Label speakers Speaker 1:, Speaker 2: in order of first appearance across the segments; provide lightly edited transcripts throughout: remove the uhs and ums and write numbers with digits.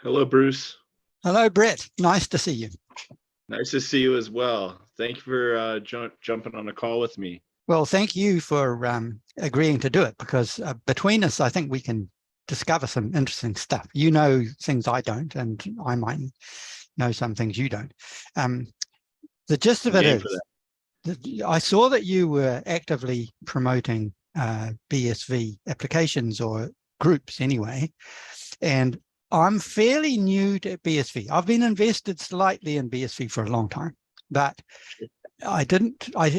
Speaker 1: Hello, Bruce.
Speaker 2: Hello, Brett. Nice to see you.
Speaker 1: Nice to see you as well. Thank you for jumping on a call with me.
Speaker 2: Well, thank you for agreeing to do it, because between us, I think we can discover some interesting stuff. You know things I don't, and I might know some things you don't. The gist of it is, I saw that you were actively promoting BSV applications, or groups anyway, and I'm fairly new to BSV. I've been invested slightly in BSV for a long time, but I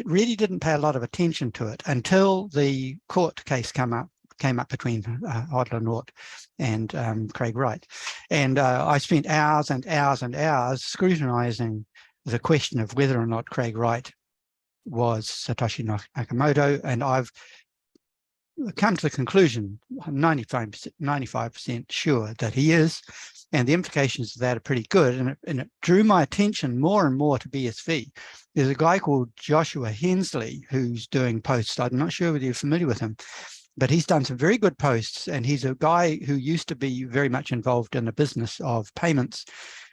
Speaker 2: really didn't pay a lot of attention to it until the court case came up between Hodler Nort and Craig Wright. And I spent hours and hours and hours scrutinizing the question of whether or not Craig Wright was Satoshi Nakamoto, and I've come to the conclusion, 95% sure that he is, and the implications of that are pretty good. And it drew my attention more and more to BSV. There's a guy called Joshua Henslee who's doing posts. I'm not sure whether you're familiar with him, but he's done some very good posts, and he's a guy who used to be very much involved in the business of payments,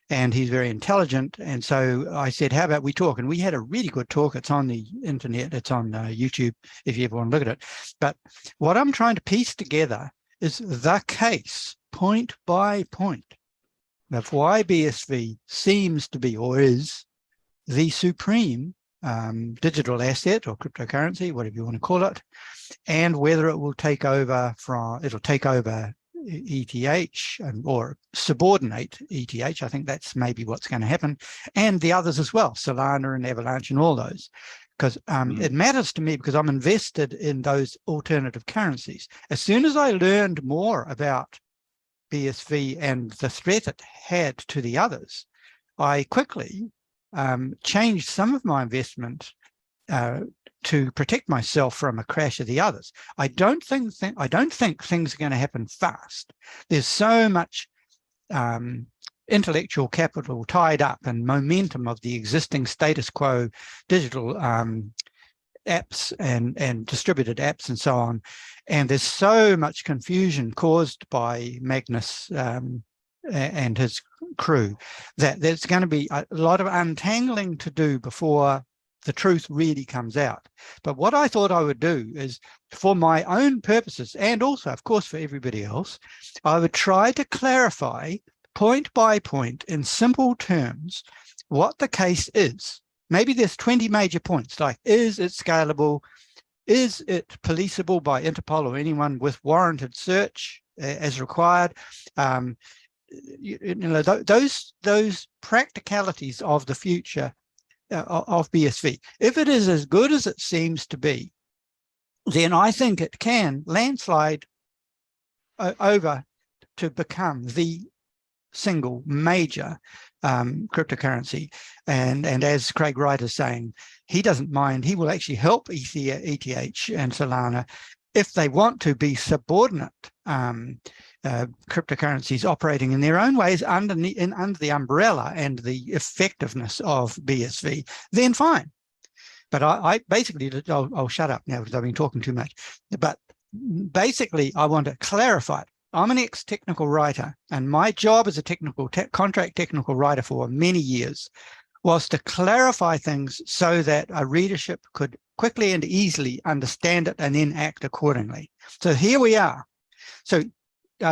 Speaker 2: and he's very intelligent. And so I said, how about we talk? And we had a really good talk. It's on the internet. It's on YouTube if you ever want to look at it. But what I'm trying to piece together is the case, point by point, of why BSV seems to be, or is, the supreme digital asset or cryptocurrency, whatever you want to call it, and whether it will take over ETH or subordinate ETH. I think that's maybe what's going to happen, and the others as well, Solana and Avalanche and all those, because it matters to me because I'm invested in those alternative currencies. As soon as I learned more about BSV and the threat it had to the others, I quickly changed some of my investment to protect myself from a crash of the others. I don't think things are going to happen fast. There's so much intellectual capital tied up and momentum of the existing status quo digital apps and distributed apps and so on. And there's so much confusion caused by Magnus and his crew that there's going to be a lot of untangling to do before the truth really comes out. But what I thought I would do is, for my own purposes, and also, of course, for everybody else, I would try to clarify point by point in simple terms what the case is. Maybe there's 20 major points, like, is it scalable? Is it policeable by Interpol or anyone with warranted search as required? Those practicalities of the future of BSV. If it is as good as it seems to be, then I think it can landslide over to become the single major cryptocurrency. And as Craig Wright is saying, he doesn't mind. He will actually help ETH and Solana if they want to be subordinate cryptocurrencies operating in their own ways under the umbrella and the effectiveness of BSV, then fine. But I basically, I'll shut up now because I've been talking too much. But basically, I want to clarify it. I'm an ex-technical writer, and my job as a contract technical writer for many years was to clarify things so that a readership could quickly and easily understand it and then act accordingly. So here we are. So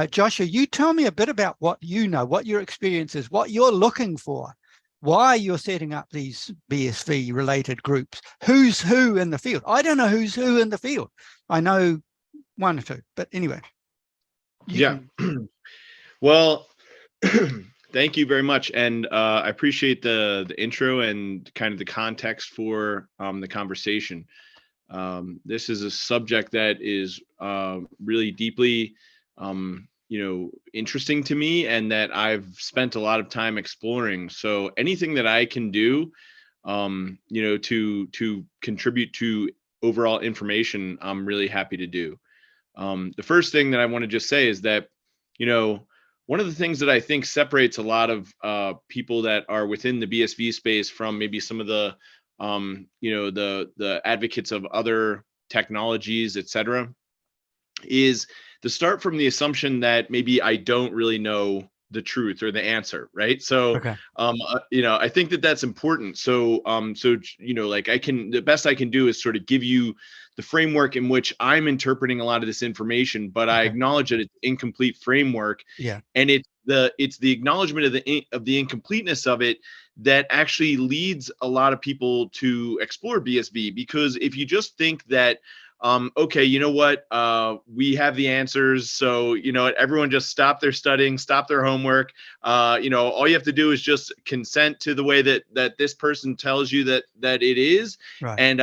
Speaker 2: Joshua, you tell me a bit about what you know, what your experience is, what you're looking for, why you're setting up these BSV related groups, who's who in the field. I don't know who's who in the field. I know one or two, but anyway.
Speaker 1: Yeah. Well, thank you very much. And I appreciate the intro and kind of the context for the conversation. This is a subject that is really deeply interesting to me, and that I've spent a lot of time exploring. So anything that I can do, to contribute to overall information, I'm really happy to do. The first thing that I want to just say is that, one of the things that I think separates a lot of people that are within the BSV space from maybe some of the, the advocates of other technologies, et cetera, is to start from the assumption that maybe I don't really know the truth or the answer, right? So
Speaker 2: Okay.
Speaker 1: I think that that's important. So like the best I can do is sort of give you the framework in which I'm interpreting a lot of this information, but I
Speaker 2: Okay.
Speaker 1: acknowledge that it's incomplete framework.
Speaker 2: Yeah.
Speaker 1: And it's the acknowledgement of the incompleteness of it that actually leads a lot of people to explore BSV. Because if you just think that okay, you know what? We have the answers. So, you know what? Everyone just stop their studying, stop their homework. All you have to do is just consent to the way that this person tells you that it is,
Speaker 2: Right.
Speaker 1: and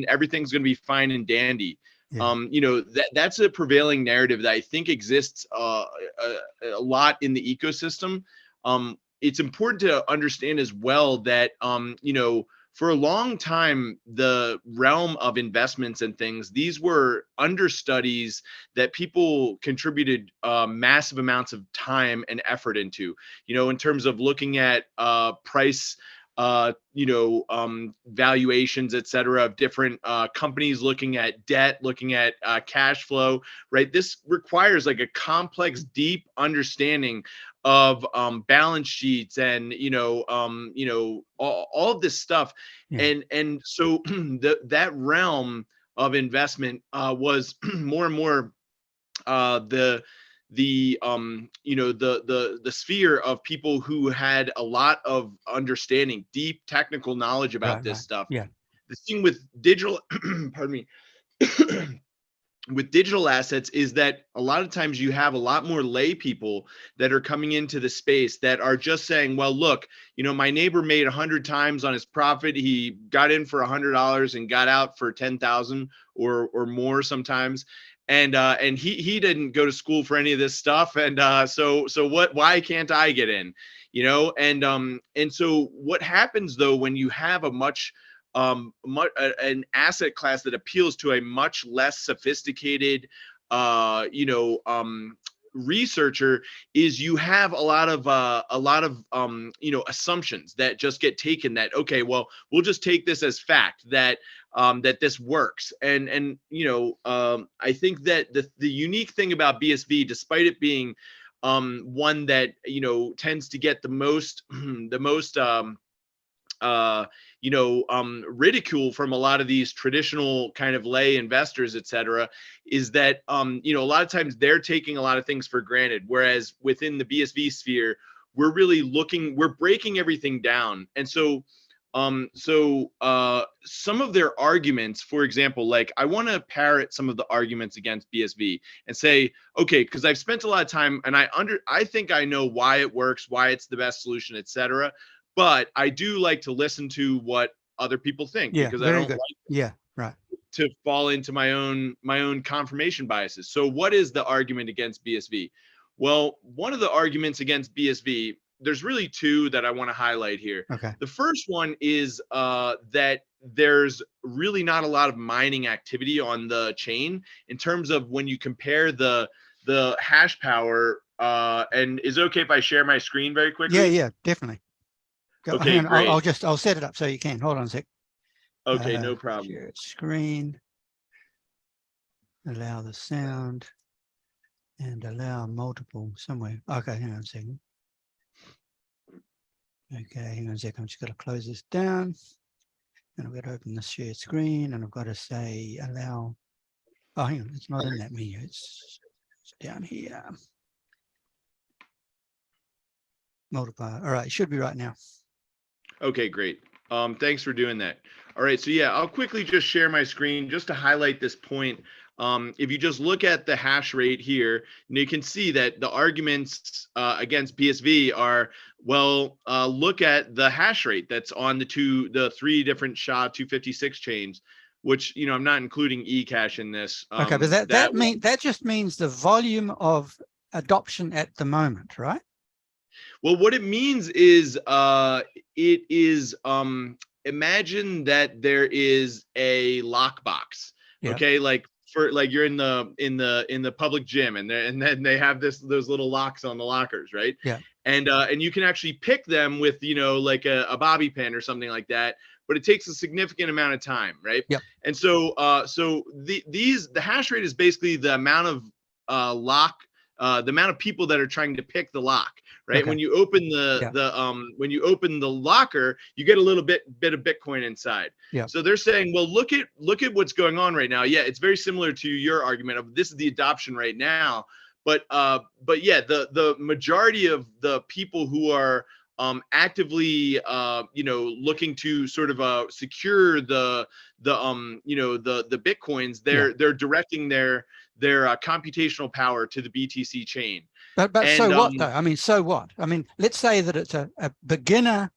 Speaker 1: everything's going to be fine and dandy.
Speaker 2: Yeah.
Speaker 1: That's a prevailing narrative that I think exists a lot in the ecosystem. It's important to understand as well that for a long time, the realm of investments and things, these were understudies that people contributed massive amounts of time and effort into, in terms of looking at price, valuations, et cetera, of different companies, looking at debt, looking at cash flow, right? This requires like a complex, deep understanding of balance sheets and all of this stuff.
Speaker 2: Yeah.
Speaker 1: And so that realm of investment was more and more the sphere of people who had a lot of understanding, deep technical knowledge about
Speaker 2: Right.
Speaker 1: this
Speaker 2: Right.
Speaker 1: stuff.
Speaker 2: Yeah.
Speaker 1: The thing with digital pardon me with digital assets is that a lot of times you have a lot more lay people that are coming into the space that are just saying, well, look, my neighbor made 100 times on his profit. He got in for $100 and got out for 10,000 or more sometimes. And he didn't go to school for any of this stuff. And so why can't I get in? And so what happens though, when you have an asset class that appeals to a much less sophisticated researcher, is you have a lot of assumptions that just get taken, that okay, well, we'll just take this as fact that this works. And I think that the unique thing about BSV, despite it being one that tends to get the most ridicule from a lot of these traditional kind of lay investors, et cetera, is that a lot of times they're taking a lot of things for granted, whereas within the BSV sphere, we're breaking everything down. And so some of their arguments, for example, like I want to parrot some of the arguments against BSV and say, okay, because I've spent a lot of time and I think I know why it works, why it's the best solution, et cetera. But I do like to listen to what other people think,
Speaker 2: Yeah.
Speaker 1: because I
Speaker 2: Very
Speaker 1: don't
Speaker 2: good.
Speaker 1: like
Speaker 2: Yeah. Right.
Speaker 1: to fall into my own confirmation biases. So what is the argument against BSV? Well, one of the arguments against BSV, there's really two that I want to highlight here.
Speaker 2: Okay.
Speaker 1: The first one is that there's really not a lot of mining activity on the chain in terms of when you compare the hash power. And is it okay if I share my screen very quickly?
Speaker 2: Yeah. Yeah. Definitely. Go,
Speaker 1: Okay,
Speaker 2: hang on.
Speaker 1: great.
Speaker 2: I'll set it up so you can. Hold on a sec.
Speaker 1: Okay, no problem.
Speaker 2: Share screen. Allow the sound. And allow multiple somewhere. Okay, hang on a second. Okay, hang on a second. I'm just going to close this down. And I've got to open the share screen, and I've got to say allow. Oh, hang on. It's not in that menu. It's down here. Multiply. All right, it should be right now.
Speaker 1: Okay, great. Thanks for doing that. All right, so yeah, I'll quickly just share my screen just to highlight this point. If you just look at the hash rate here, you can see that the arguments against BSV are, well, look at the hash rate that's on the three different SHA-256 chains, which I'm not including eCash in this.
Speaker 2: Okay, but that just means the volume of adoption at the moment, right?
Speaker 1: Well, what it means is imagine that there is a lockbox.
Speaker 2: Yeah.
Speaker 1: Okay, like you're in the public gym, and then they have those little locks on the lockers, right?
Speaker 2: Yeah.
Speaker 1: And you can actually pick them with like a bobby pin or something like that, but it takes a significant amount of time, right?
Speaker 2: Yep.
Speaker 1: And so the hash rate is basically the amount of the amount of people that are trying to pick the lock, right?
Speaker 2: Okay.
Speaker 1: When you open when you open the locker, you get a little bit of Bitcoin inside.
Speaker 2: Yeah.
Speaker 1: So they're saying, well, look at what's going on right now. Yeah, it's very similar to your argument of this is the adoption right now. But yeah, the majority of the people who are actively looking to sort of secure the Bitcoins, they're directing their computational power to the BTC chain.
Speaker 2: But so what though? I mean, so what? I mean, let's say that it's a beginner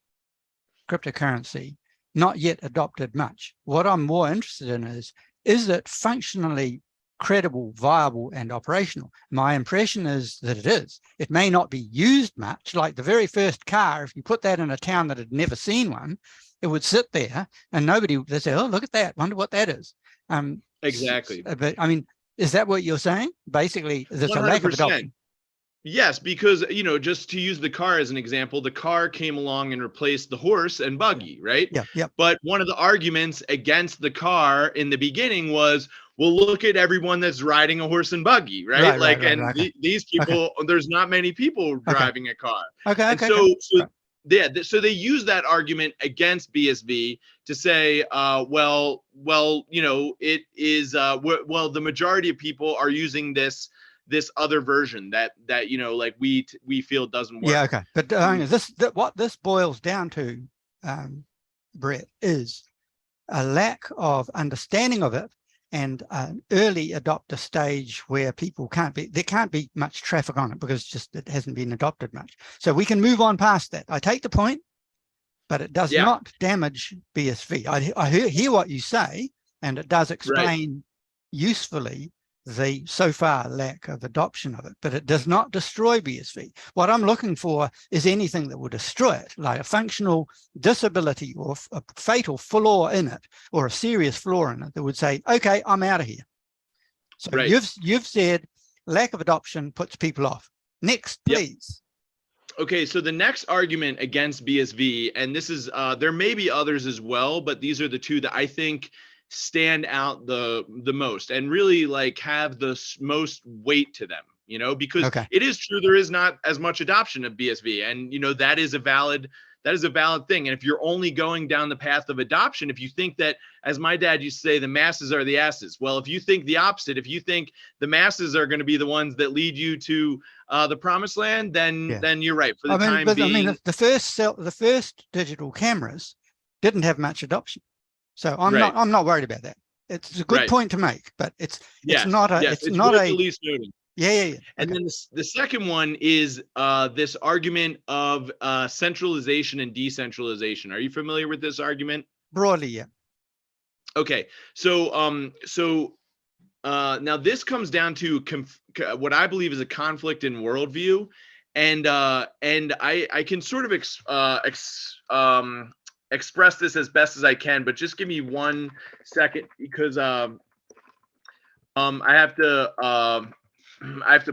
Speaker 2: cryptocurrency, not yet adopted much. What I'm more interested in is it functionally credible, viable, and operational? My impression is that it is. It may not be used much, like the very first car. If you put that in a town that had never seen one, it would sit there and nobody would say, oh, look at that, wonder what that is.
Speaker 1: Exactly.
Speaker 2: But I mean, is that what you're saying? Basically, there's 100%. A lack of adoption.
Speaker 1: Yes, because, just to use the car as an example, the car came along and replaced the horse and buggy, right?
Speaker 2: Yeah, yeah.
Speaker 1: But one of the arguments against the car in the beginning was, well, look at everyone that's riding a horse and buggy, right? These people, there's not many people driving a car. So they use that argument against BSV to say, it is, the majority of people are using this other version that we feel doesn't work.
Speaker 2: Yeah, okay. But what this boils down to, Brett, is a lack of understanding of it and an early adopter stage where people there can't be much traffic on it because it hasn't been adopted much. So we can move on past that. I take the point, but it does not damage BSV. I hear what you say, and it does explain usefully the so far lack of adoption of it, but it does not destroy BSV. What I'm looking for is anything that would destroy it, like a functional disability or a fatal flaw in it, or a serious flaw in it that would say, okay, I'm out of here. So you've said lack of adoption puts people off. Next, please.
Speaker 1: Okay, so the next argument against BSV, and this is, there may be others as well, but these are the two that I think stand out the most and really have the most weight to them, because it is true there is not as much adoption of BSV, and that is a valid thing. And if you're only going down the path of adoption, if you think that, as my dad used to say, the masses are the asses, well, if you think the opposite, if you think the masses are going to be the ones that lead you to the promised land, then you're right. For the time being,
Speaker 2: the first digital cameras didn't have much adoption. So I'm not worried about that. It's a good point to make, but it's not a
Speaker 1: least noting.
Speaker 2: Yeah.
Speaker 1: And then the second one is this argument of centralization and decentralization. Are you familiar with this argument?
Speaker 2: Broadly, yeah. Okay.
Speaker 1: So now this comes down to what I believe is a conflict in worldview, and I can sort of express this as best as I can, but just give me 1 second because I have to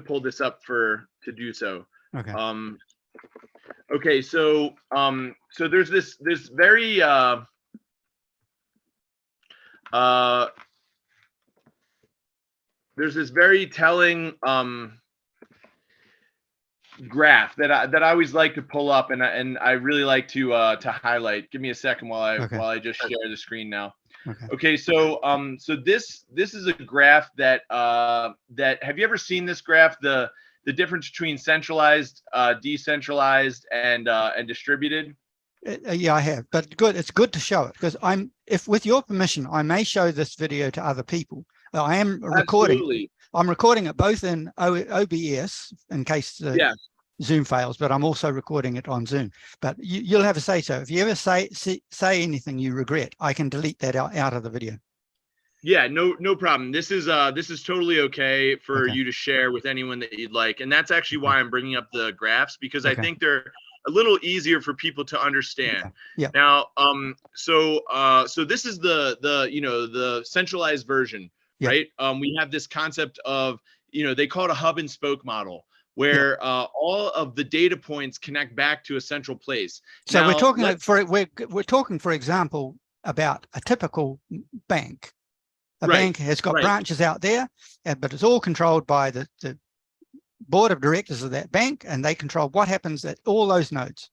Speaker 1: pull this up to do so.
Speaker 2: Okay.
Speaker 1: Okay. So there's this very telling graph that I always like to pull up, and I really like to highlight. Give me a second while I just share the screen now. Okay. So this is a graph that have you ever seen this graph, the difference between centralized, decentralized, and distributed?
Speaker 2: Yeah, I have, but it's good to show it, because if with your permission, I may show this video to other people. I am recording.
Speaker 1: Absolutely.
Speaker 2: I'm recording it both in OBS in case Zoom fails, but I'm also recording it on Zoom. But you'll have a say so. If you ever say anything you regret, I can delete that out of the video.
Speaker 1: Yeah, no problem. This is totally okay for you to share with anyone that you'd like, and that's actually why I'm bringing up the graphs, because I think they're a little easier for people to understand.
Speaker 2: Yeah.
Speaker 1: Now, so this is the centralized version. Right. We have this concept of, they call it a hub and spoke model, where all of the data points connect back to a central place.
Speaker 2: So now, we're talking, for example, about a typical bank. A bank has got branches out there, but it's all controlled by the board of directors of that bank, and they control what happens at all those nodes.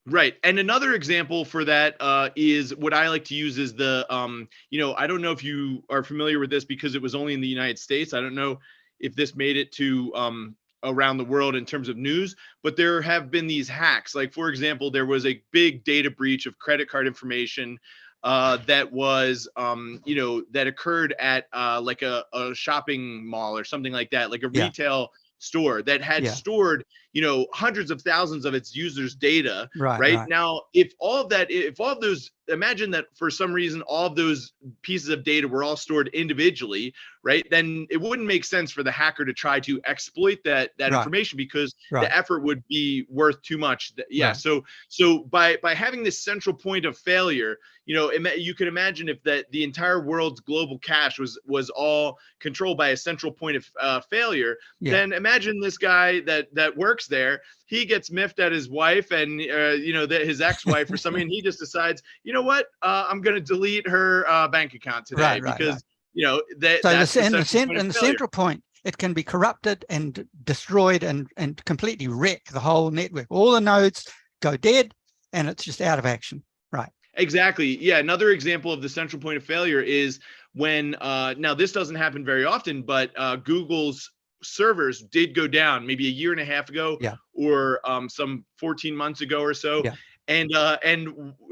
Speaker 1: Right. And another example for that is what I like to use is the, I don't know if you are familiar with this because it was only in the United States. I don't know if this made it to around the world in terms of news, but there have been these hacks. Like, for example, there was a big data breach of credit card information that was, that occurred at like a shopping mall or something like that, like a retail store that had stored, hundreds of thousands of its users' data. Right now, if all of those, imagine that for some reason all of those pieces of data were all stored individually, right? Then it wouldn't make sense for the hacker to try to exploit that information because the effort would be worth too much. So by having this central point of failure, you can imagine if the entire world's global cash was all controlled by a central point of failure, then imagine this guy that works there, he gets miffed at his wife and his ex-wife or something, and he just decides, you know what, I'm going to delete her bank account today because that's the
Speaker 2: central point. It can be corrupted and destroyed and completely wreck the whole network. All the nodes go dead and it's just out of action. Right.
Speaker 1: Exactly. Yeah. Another example of the central point of failure is when, now this doesn't happen very often, but Google's servers did go down maybe a year and a half ago or some 14 months ago or so. And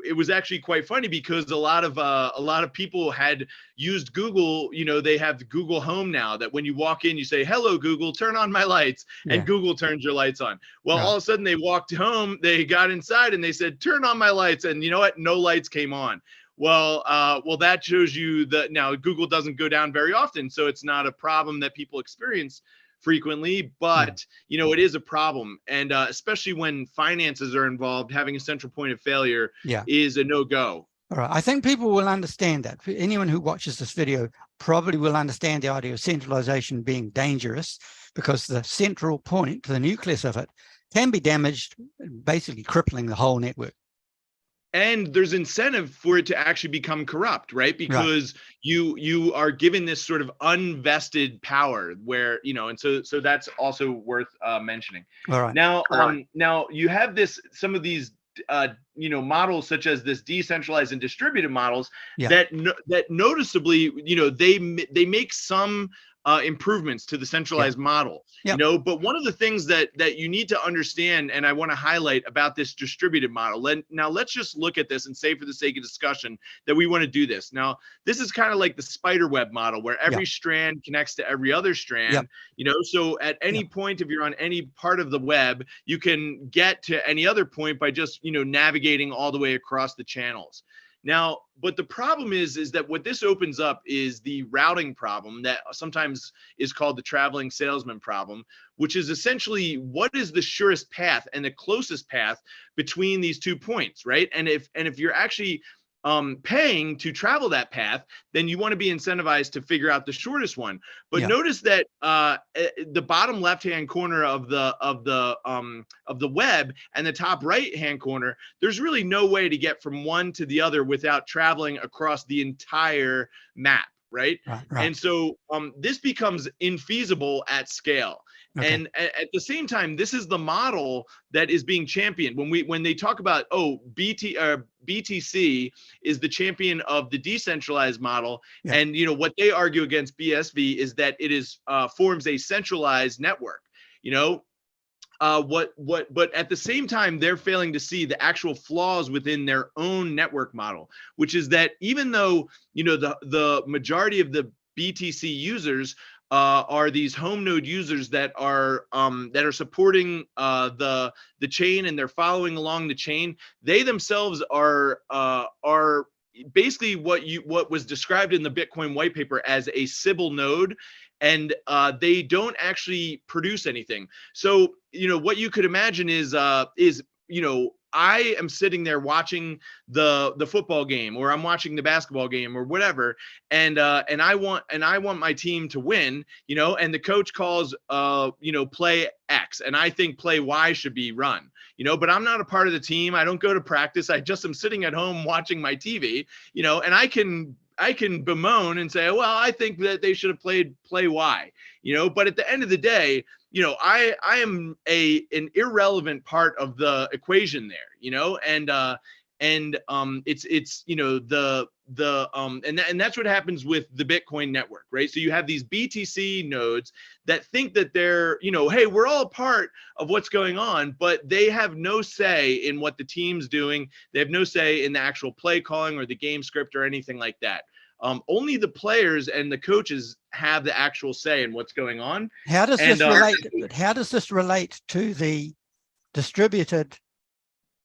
Speaker 1: it was actually quite funny because a lot of people had used Google. They have Google Home now, that when you walk in, you say, "Hello, Google, turn on my lights," and Google turns your lights on. Well, all of a sudden they walked home, they got inside, and they said, "Turn on my lights," and you know what? No lights came on. Well, that shows you that now Google doesn't go down very often, so it's not a problem that people experience frequently, but it is a problem, and especially when finances are involved, having a central point of failure is a no-go.
Speaker 2: All right, I think people will understand that. For anyone who watches this video probably will understand the idea of centralization being dangerous, because the central point, the nucleus of it, can be damaged, basically crippling the whole network.
Speaker 1: And there's incentive for it to actually become corrupt, right? Because you are given this sort of unvested power where, and so that's also worth mentioning.
Speaker 2: All right.
Speaker 1: Now you have some of these models such as this decentralized and distributed models that noticeably, they make some improvements to the centralized model, but one of the things that you need to understand, and I want to highlight about this distributed model. Now let's just look at this and say, for the sake of discussion, that we want to do this. Now, this is kind of like the spider web model, where every strand connects to every other strand, so at any point, if you're on any part of the web, you can get to any other point by just, navigating all the way across the channels. Now, but the problem is that what this opens up is the routing problem that sometimes is called the traveling salesman problem, which is essentially what is the surest path and the closest path between these 2 points, right? And if you're actually paying to travel that path, then you want to be incentivized to figure out the shortest one. But notice that the bottom left-hand corner of the web and the top right-hand corner, there's really no way to get from one to the other without traveling across the entire map, right? And so this becomes infeasible at scale. And at the same time, this is the model that is being championed when they talk about, BTC is the champion of the decentralized model, and what they argue against BSV is that it forms a centralized network. But at the same time, they're failing to see the actual flaws within their own network model, which is that even though the majority of the BTC users are these home node users that are supporting the chain, and they're following along the chain, they themselves are basically what was described in the Bitcoin white paper as a Sybil node, and they don't actually produce anything. So what you could imagine is I am sitting there watching the football game, or I'm watching the basketball game, or whatever, and I want my team to win, and the coach calls play X, and I think play Y should be run, but I'm not a part of the team. I don't go to practice. I just am sitting at home watching my TV, and I can bemoan and say, well, I think that they should have played play Y, but at the end of the day, I am an irrelevant part of the equation there, it's and that's what happens with the Bitcoin network, right? So you have these BTC nodes that think that they're, hey, we're all part of what's going on, but they have no say in what the team's doing. They have no say in the actual play calling or the game script or anything like that. Only the players and the coaches have the actual say in what's going on.
Speaker 2: How does this relate? How does this relate to the distributed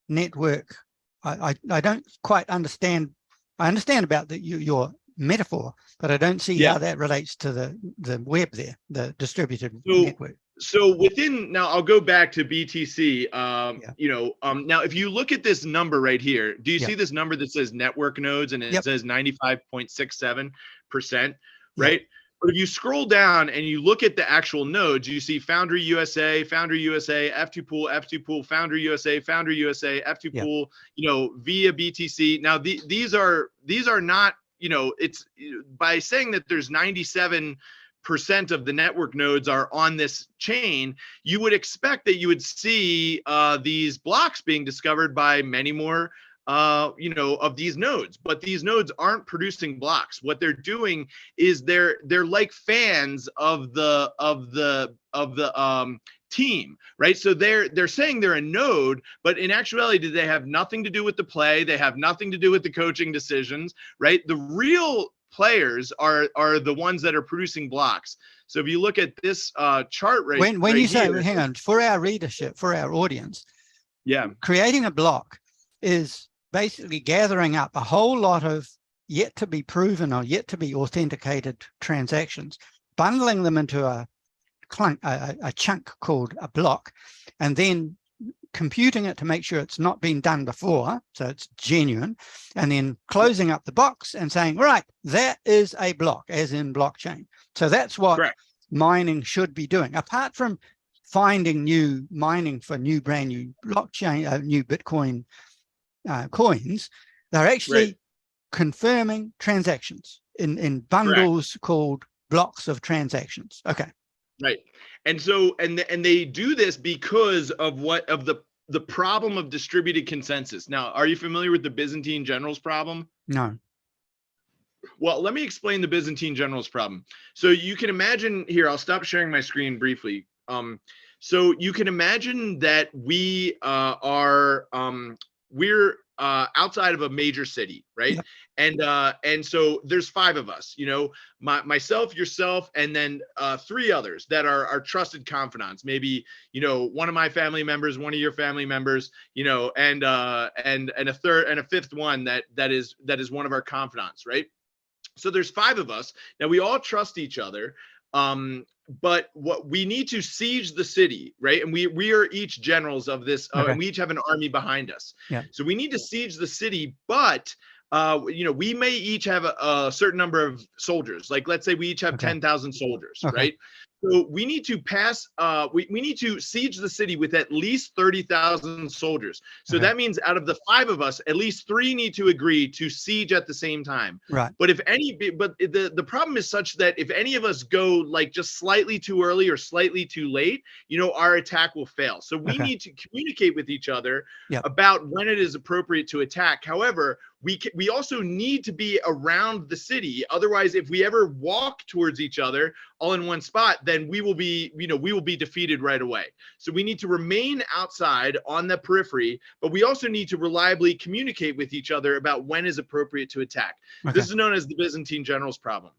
Speaker 2: network? I don't quite understand. I understand about your metaphor, but I don't see how that relates to the web there, the distributed network.
Speaker 1: So now I'll go back to BTC. Now if you look at this number right here, do you see this number that says network nodes and it says 95.67%, right? But if you scroll down and you look at the actual nodes, you see Foundry USA, F2 Pool, Foundry USA, F2 Pool, via BTC. Now these are not, it's by saying that there's 97% of the network nodes are on this chain, you would expect that you would see these blocks being discovered by many more of these nodes, but these nodes aren't producing blocks. What they're doing is they're like fans of the team, right? So they're saying they're a node, but in actuality, they have nothing to do with the play. They have nothing to do with the coaching decisions, right? The real players are the ones that are producing blocks. So if you look at this chart
Speaker 2: when you say, hang on, for our readership, for our audience, creating a block is basically gathering up a whole lot of yet to be proven or yet to be authenticated transactions, bundling them into a chunk called a block, and then computing it to make sure it's not been done before, so it's genuine, and then closing up the box and saying, right, that is a block, as in blockchain. So that's what mining should be doing. Apart from mining for brand new blockchain, new Bitcoin coins, they're actually confirming transactions in bundles called blocks of transactions. Okay.
Speaker 1: Right. And so, and they do this because of the problem of distributed consensus. Now, are you familiar with the Byzantine generals problem?
Speaker 2: No.
Speaker 1: Well, let me explain the Byzantine generals problem. So you can imagine here, I'll stop sharing my screen briefly. So you can imagine that we're outside of a major city, right? And so there's 5 of us, myself, yourself, and then 3 others that are our trusted confidants. Maybe, one of my family members, one of your family members, and a third and a 5th one that is one of our confidants, right? So there's 5 of us. Now we all trust each other. But what we need to siege the city, right? And we are each generals of this, and we each have an army behind us. So we need to siege the city, but we may each have a certain number of soldiers. Like, let's say we each have 10,000 soldiers, right? So we need to pass, we need to siege the city with at least 30,000 soldiers. So that means out of the 5 of us, at least 3 need to agree to siege at the same time.
Speaker 2: Right.
Speaker 1: But the problem is such that if any of us go like just slightly too early or slightly too late, our attack will fail. So we need to communicate with each other about when it is appropriate to attack. However, we also need to be around the city. Otherwise, if we ever walk towards each other all in one spot, then we will be defeated right away. So we need to remain outside on the periphery, but we also need to reliably communicate with each other about when is appropriate to attack. This is known as the Byzantine generals problem.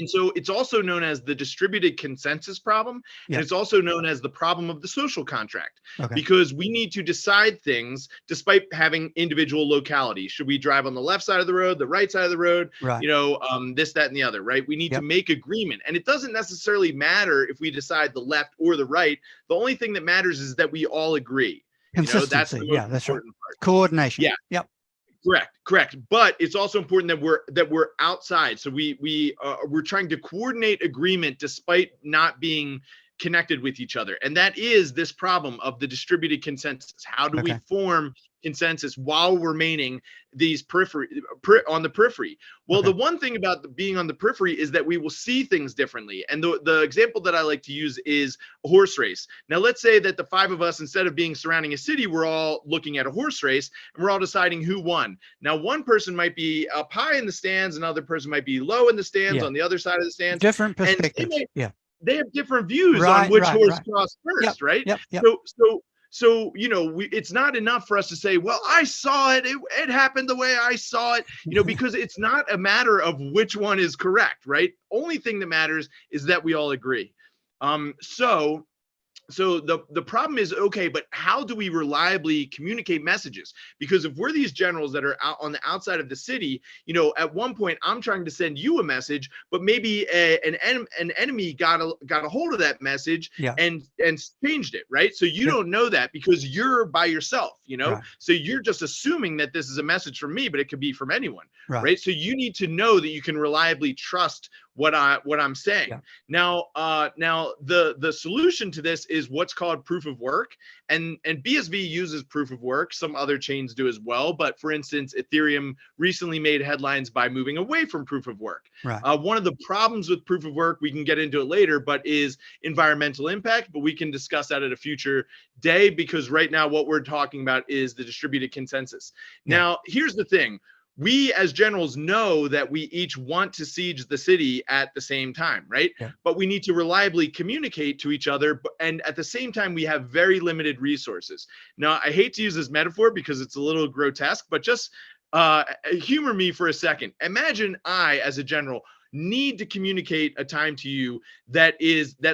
Speaker 1: And so it's also known as the distributed consensus problem. And it's also known as the problem of the social contract, because we need to decide things despite having individual locality. Should we drive on the left side of the road, the right side of the road, this, that, and the other, right? We need to make agreement. And it doesn't necessarily matter if we decide the left or the right. The only thing that matters is that we all agree.
Speaker 2: Consistency.
Speaker 1: That's the most important part.
Speaker 2: Coordination.
Speaker 1: Correct. But it's also important that we're outside. So we're trying to coordinate agreement despite not being connected with each other. And that is this problem of the distributed consensus. How do we form consensus while remaining these on the periphery? Well, the one thing about being on the periphery is that we will see things differently. And the example that I like to use is a horse race. Now, let's say that the 5 of us, instead of being surrounding a city, we're all looking at a horse race and we're all deciding who won. Now, one person might be up high in the stands, another person might be low in the stands on the other side of the stands.
Speaker 2: Different perspectives.
Speaker 1: They have different views on which horse crossed first, right? So, you know, it's not enough for us to say, well, I saw it. It happened the way I saw it, you know, because it's not a matter of which one is correct, right? Only thing that matters is that we all agree. So the problem is, okay, but how do we reliably communicate messages? Because if we're these generals that are out on the outside of the city, you know, at one point I'm trying to send you a message, but maybe an enemy got a hold of that message and changed it, right? So you don't know that because you're by yourself, you know? So you're just assuming that this is a message from me, but it could be from anyone, right? So you need to know that you can reliably trust what I'm saying. Now the solution to this is what's called proof of work, and BSV uses proof of work. Some other chains do as well, but for instance, Ethereum recently made headlines by moving away from proof of work. One of the problems with proof of work, we can get into it later, but is environmental impact, but we can discuss that at a future day, because right now what we're talking about is the distributed consensus. Now, here's the thing. We as generals know that we each want to siege the city at the same time, right? But we need to reliably communicate to each other. And at the same time, we have very limited resources. Now, I hate to use this metaphor because it's a little grotesque, but just humor me for a second. Imagine I, as a general, need to communicate a time to you that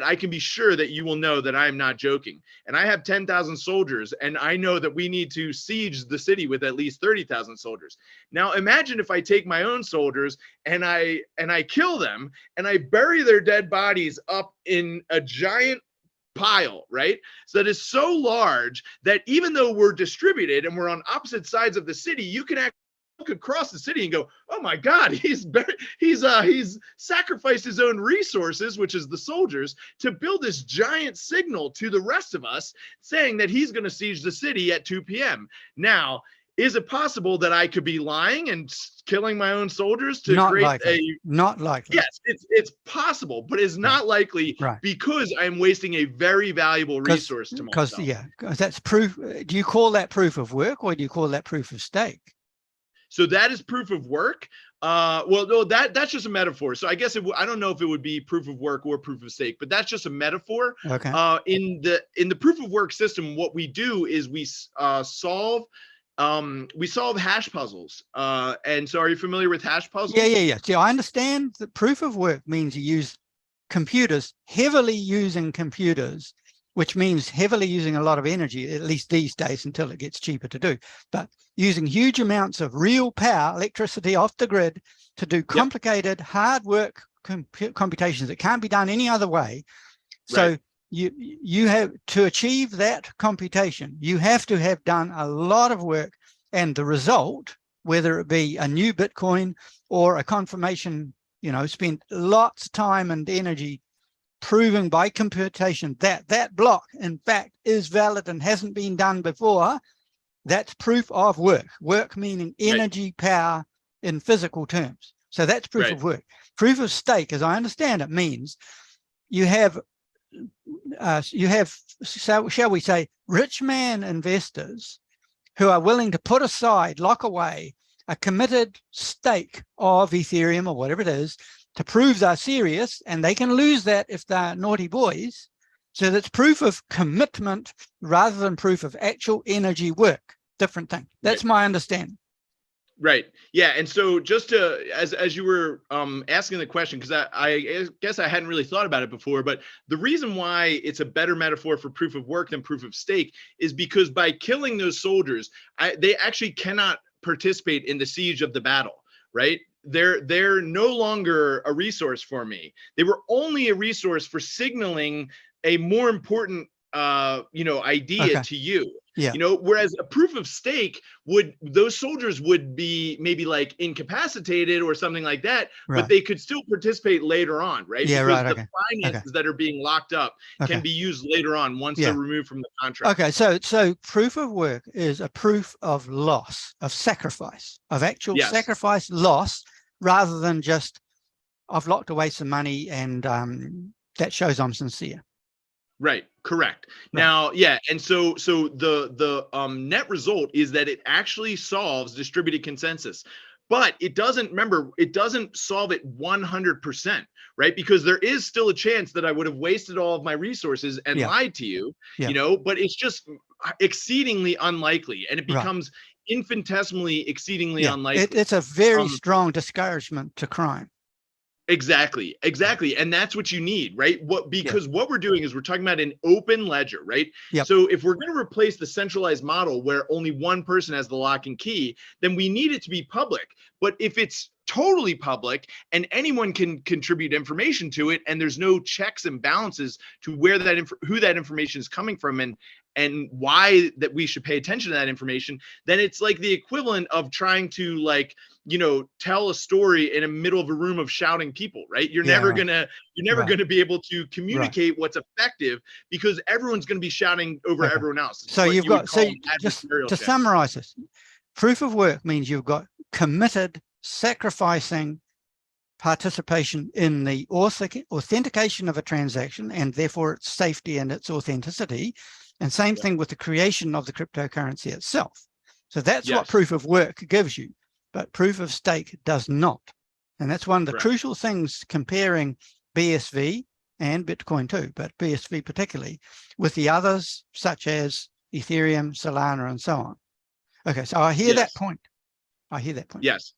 Speaker 1: I can be sure that you will know that I am not joking. And I have 10,000 soldiers, and I know that we need to siege the city with at least 30,000 soldiers. Now imagine if I take my own soldiers and I kill them and I bury their dead bodies up in a giant pile, right? So that is so large that even though we're distributed and we're on opposite sides of the city, you can actually look across the city and go, oh my God, he's sacrificed his own resources, which is the soldiers, to build this giant signal to the rest of us saying that he's going to siege the city at 2 p.m. Now, is it possible that I could be lying and killing my own soldiers to Not likely. Yes, it's possible, but it's not likely because I'm wasting a very valuable resource to myself.
Speaker 2: Because that's proof. Do you call that proof of work, or do you call that proof of stake?
Speaker 1: So that is proof of work. Well, no, that's just a metaphor. So I guess I don't know if it would be proof of work or proof of stake, but that's just a metaphor. In the proof of work system, what we do is we solve hash puzzles. And so, are you familiar with hash puzzles?
Speaker 2: Yeah. See, I understand that proof of work means you use computers, heavily using computers, which means heavily using a lot of energy, at least these days until it gets cheaper to do, but using huge amounts of real power, electricity off the grid to do complicated, hard work computations that can't be done any other way. So you have to achieve that computation, you have to have done a lot of work, and the result, whether it be a new Bitcoin or a confirmation, you know, spent lots of time and energy proving by computation that that block, in fact, is valid and hasn't been done before. That's proof of work. Work meaning energy, power in physical terms. So that's proof of work. Proof of stake, as I understand it, means you have, shall we say, rich man investors who are willing to put aside, lock away a committed stake of Ethereum or whatever it is to prove they're serious, and they can lose that if they're naughty boys. So that's proof of commitment rather than proof of actual energy work. Different thing. That's my understanding.
Speaker 1: Right. Yeah. And so just to, as you were asking the question, because I guess I hadn't really thought about it before, but the reason why it's a better metaphor for proof of work than proof of stake is because by killing those soldiers, they actually cannot participate in the siege of the battle, right? They're no longer a resource for me. They were only a resource for signaling a more important idea to you.
Speaker 2: Yeah.
Speaker 1: You know, whereas a proof of stake those soldiers would be maybe like incapacitated or something like that,
Speaker 2: Right.
Speaker 1: but they could still participate later on, right?
Speaker 2: Yeah,
Speaker 1: because
Speaker 2: right.
Speaker 1: the
Speaker 2: Okay.
Speaker 1: finances that are being locked up can be used later on once they're removed from the contract.
Speaker 2: Okay, so proof of work is a proof of loss, of sacrifice, of actual sacrifice, loss, rather than just I've locked away some money and that shows I'm sincere.
Speaker 1: Right. Correct. Right. Now, yeah, and so the net result is that it actually solves distributed consensus, but it doesn't. Remember, it doesn't solve it 100%, right? Because there is still a chance that I would have wasted all of my resources and lied to you, you know. But it's just exceedingly unlikely, and it becomes infinitesimally exceedingly unlikely.
Speaker 2: It's a very strong discouragement to crime.
Speaker 1: Exactly. And that's what you need, right? Because what we're doing is we're talking about an open ledger, right? So if we're going to replace the centralized model where only one person has the lock and key, then we need it to be public. But if it's totally public and anyone can contribute information to it, and there's no checks and balances to where who that information is coming from and why that we should pay attention to that information, then it's like the equivalent of trying to, like, you know, tell a story in the middle of a room of shouting people, right? You're never gonna be able to communicate what's effective, because everyone's gonna be shouting over everyone else.
Speaker 2: So you've got, just to summarize this, proof of work means you've got committed, sacrificing participation in the authentication of a transaction, and therefore its safety and its authenticity. And same thing with the creation of the cryptocurrency itself. So that's what proof of work gives you, but proof of stake does not. And that's one of the crucial things comparing BSV and Bitcoin too, but BSV particularly, with the others such as Ethereum, Solana, and so on. Okay, so I hear that point.
Speaker 1: Yes.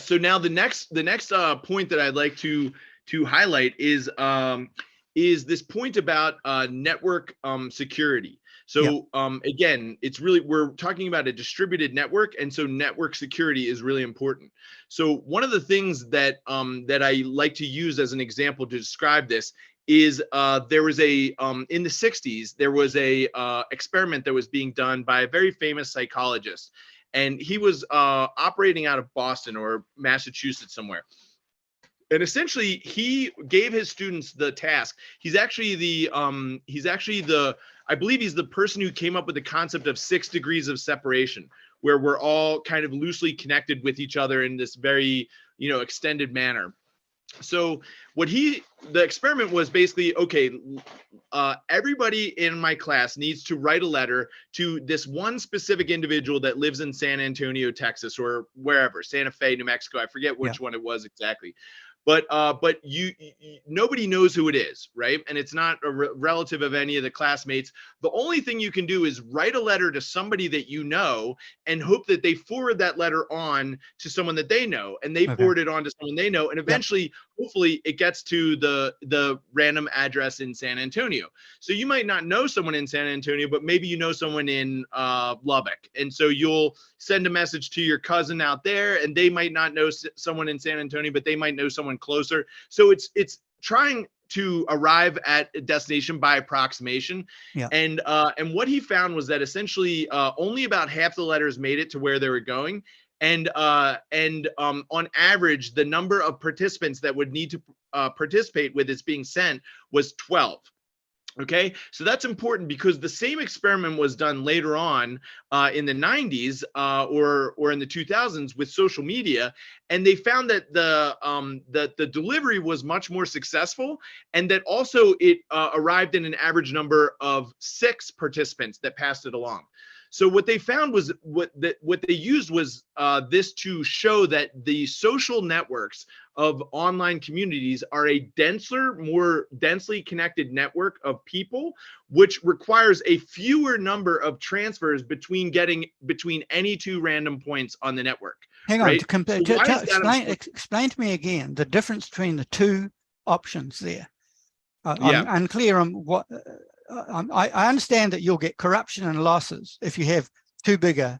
Speaker 1: So now the next point that I'd like to highlight is this point about network security. So again, it's really, we're talking about a distributed network, and so network security is really important. So one of the things that that I like to use as an example to describe this is there was a in the 60s there was a experiment that was being done by a very famous psychologist, and he was operating out of Boston or Massachusetts somewhere. And essentially, he gave his students the task. He's actually the I believe he's the person who came up with the concept of 6 degrees of separation, where we're all kind of loosely connected with each other in this very, you know, extended manner. So the experiment was basically, okay, everybody in my class needs to write a letter to this one specific individual that lives in San Antonio, Texas, or wherever, Santa Fe, New Mexico. I forget which one it was exactly. But nobody knows who it is, right? And it's not a relative of any of the classmates. The only thing you can do is write a letter to somebody that you know and hope that they forward that letter on to someone that they know, and they forward it on to someone they know, and eventually, hopefully, it gets to the random address in San Antonio. So you might not know someone in San Antonio, but maybe you know someone in Lubbock, and so you'll send a message to your cousin out there, and they might not know someone in San Antonio, but they might know someone closer. So it's trying to arrive at a destination by approximation. And what he found was that essentially only about half the letters made it to where they were going. And on average, the number of participants that would need to participate with this being sent was 12. Okay, so that's important because the same experiment was done later on in the 90s or in the 2000s with social media, and they found that the delivery was much more successful, and that also it arrived in an average number of 6 participants that passed it along. So what they found was what they used was this to show that the social networks of online communities are a denser, more densely connected network of people, which requires a fewer number of transfers between any 2 random points on the network.
Speaker 2: Hang on, explain to me again the difference between the 2 options there. I'm unclear on what. I understand that you'll get corruption and losses if you have too big a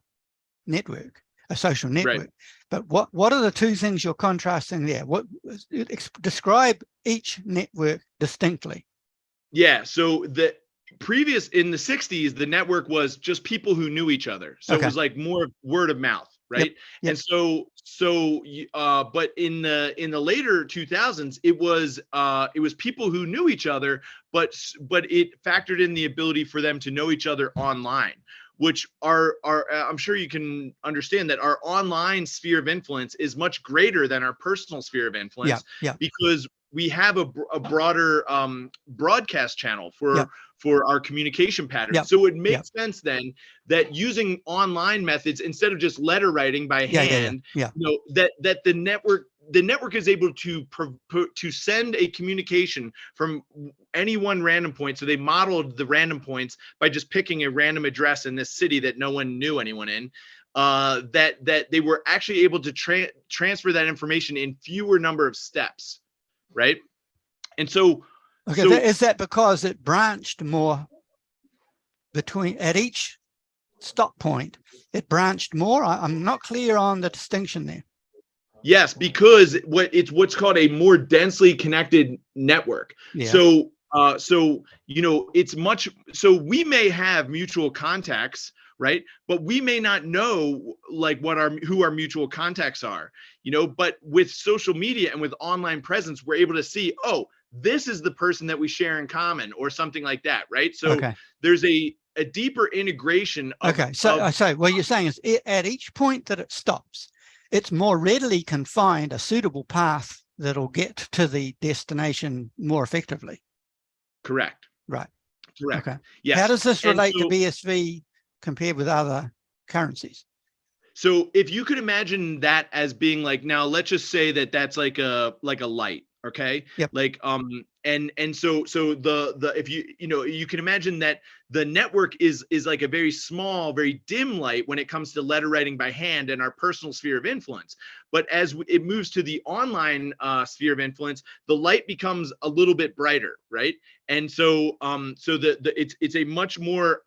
Speaker 2: network, a social network. But what are the 2 things you're contrasting there? Describe each network distinctly.
Speaker 1: Yeah. So previous in the 60s, the network was just people who knew each other. So it was like more word of mouth, right?
Speaker 2: Yep.
Speaker 1: And but in the later 2000s, it was people who knew each other, but it factored in the ability for them to know each other online, which are I'm sure you can understand that our online sphere of influence is much greater than our personal sphere of influence, because we have a broader broadcast channel for our communication patterns. So it makes sense then that using online methods instead of just letter writing by hand, you know, that the network is able to send a communication from any one random point. So they modeled the random points by just picking a random address in this city that no one knew anyone in. That they were actually able to transfer that information in fewer number of steps, right? And so,
Speaker 2: is that because it branched more at each stop point? It branched more. I'm not clear on the distinction there.
Speaker 1: Yes, because it's what's called a more densely connected network. So you know, so we may have mutual contacts, right? But we may not know like who our mutual contacts are, you know, but with social media and with online presence, we're able to see, oh, this is the person that we share in common or something like that, right? So there's a deeper integration of,
Speaker 2: so what you're saying is at each point that it stops, it's more readily can find a suitable path that'll get to the destination more effectively.
Speaker 1: Correct.
Speaker 2: Right.
Speaker 1: Correct.
Speaker 2: Okay.
Speaker 1: Yes.
Speaker 2: How does this relate to BSV compared with other currencies?
Speaker 1: So if you could imagine that as being like, now let's just say that that's like a light, okay? Like and so the if you know, you can imagine that the network is like a very small, very dim light when it comes to letter writing by hand and our personal sphere of influence. But as it moves to the online sphere of influence, the light becomes a little bit brighter, right? And so it's a much more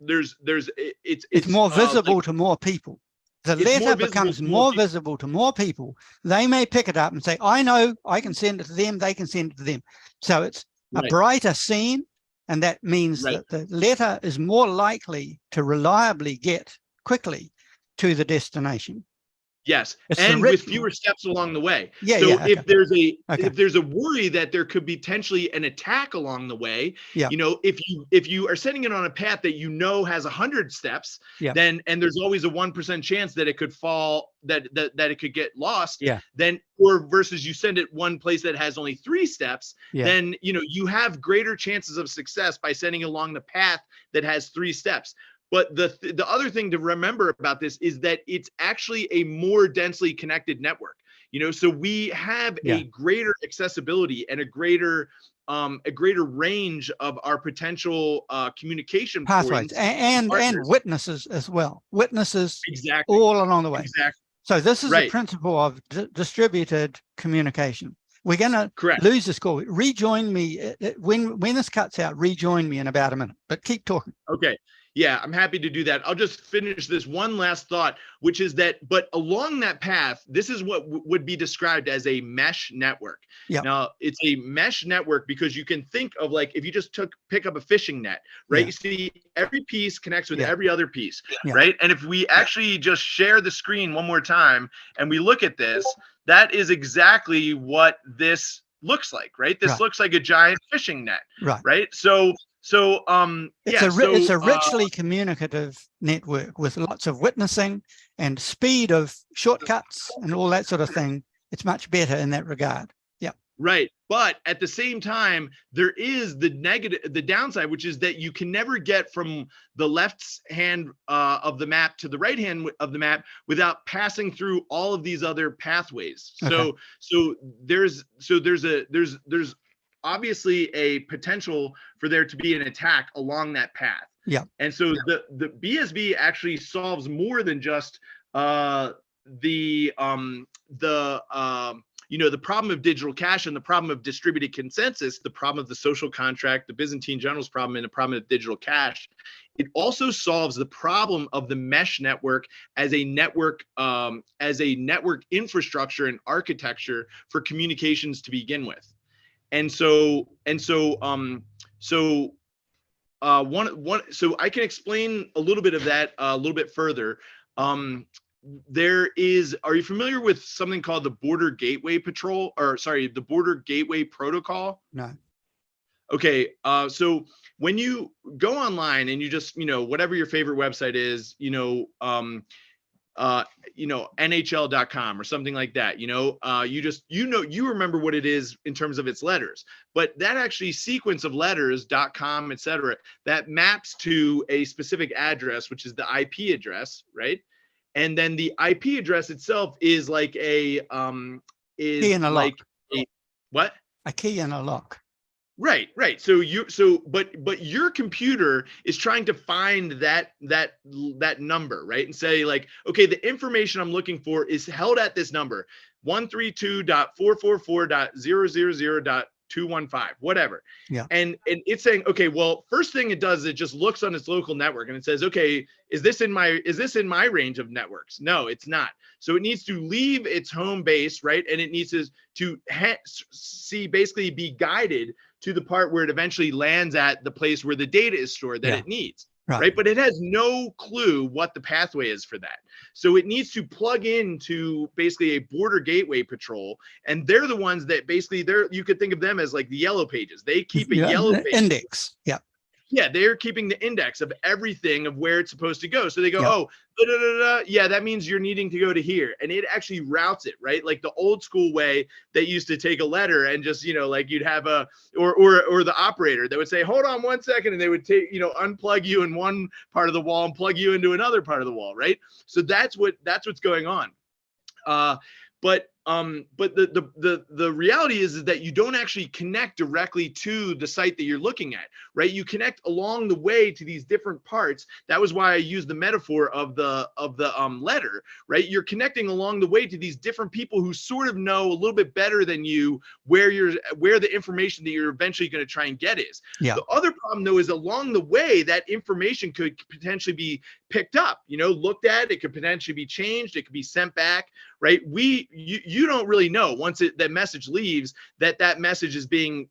Speaker 1: it's
Speaker 2: more visible to more people. The letter becomes more visible to more people. They may pick it up and say, I know, I can send it to them, they can send it to them. So it's a brighter scene, and that means that the letter is more likely to reliably get quickly to the destination.
Speaker 1: Yes, and with fewer steps along the way. If there's a worry that there could be potentially an attack along the way, you know, if you are sending it on a path that you know has 100 steps, then and there's always a 1% chance that it could fall, that it could get lost. Then or versus you send it one place that has only 3 steps, then you know you have greater chances of success by sending along the path that has 3 steps. But the other thing to remember about this is that it's actually a more densely connected network. You know, so we have a greater accessibility and a greater range of our potential communication
Speaker 2: pathways and witnesses as well. Witnesses all along the way. So this is a principle of distributed communication. We're going to lose this call. Rejoin me when this cuts out. Rejoin me in about a minute. But keep talking.
Speaker 1: Okay. Yeah, I'm happy to do that. I'll just finish this one last thought, which is that, but along that path, this is what would be described as a mesh network. Now, it's a mesh network because you can think of like, if you just pick up a fishing net, right? You see every piece connects with every other piece, right? And if we actually just share the screen one more time and we look at this, that is exactly what this looks like, right? This looks like a giant fishing net, right? So
Speaker 2: it's a richly communicative network with lots of witnessing and speed of shortcuts and all that sort of thing. It's much better in that regard.
Speaker 1: Right. But at the same time, there is the downside, which is that you can never get from the left hand of the map to the right hand of the map without passing through all of these other pathways. So there's obviously a potential for there to be an attack along that path. And so the BSV actually solves more than just you know, the problem of digital cash and the problem of distributed consensus, the problem of the social contract, the Byzantine generals problem, and the problem of digital cash. It also solves the problem of the mesh network as a network infrastructure and architecture for communications to begin with. And so so I can explain a little bit of that a little bit further. Are you familiar with something called the Border Gateway Patrol, or sorry, the Border Gateway Protocol?
Speaker 2: No.
Speaker 1: Okay, so when you go online and you just, whatever your favorite website is, NHL.com or something like that, you remember what it is in terms of its letters, but that actually sequence of letters, .com, etc., that maps to a specific address, which is the IP address, right? And then the IP address itself is like a
Speaker 2: key in a lock.
Speaker 1: What?
Speaker 2: A key in a lock.
Speaker 1: Right. But your computer is trying to find that number, right? And say like, okay, the information I'm looking for is held at this number, 132.444.000.215, whatever.
Speaker 2: Yeah.
Speaker 1: And it's saying, okay, well, first thing it does, it just looks on its local network and it says, okay, is this in my range of networks? No, it's not. So it needs to leave its home base, right? And it needs to basically be guided to the part where it eventually lands at the place where the data is stored that it needs, right? But it has no clue what the pathway is for that. So it needs to plug into basically a border gateway patrol, and they're the ones that basically you could think of them as like the yellow pages. They keep a yellow page
Speaker 2: index. Yeah.
Speaker 1: Yeah, they're keeping the index of everything of where it's supposed to go. So they go, yeah, that means you're needing to go to here. And it actually routes it, right? Like the old school way they used to take a letter and just, like you'd have or the operator that would say, hold on 1 second. And they would take, unplug you in one part of the wall and plug you into another part of the wall, right? So that's what's going on. But the reality is that you don't actually connect directly to the site that you're looking at, right? You connect along the way to these different parts. That was why I used the metaphor of the letter, right? You're connecting along the way to these different people who sort of know a little bit better than you where the information that you're eventually going to try and get is.
Speaker 2: Yeah.
Speaker 1: The other problem though is along the way that information could potentially be picked up, looked at. It could potentially be changed. It could be sent back, right? You don't really know once that message leaves that message is being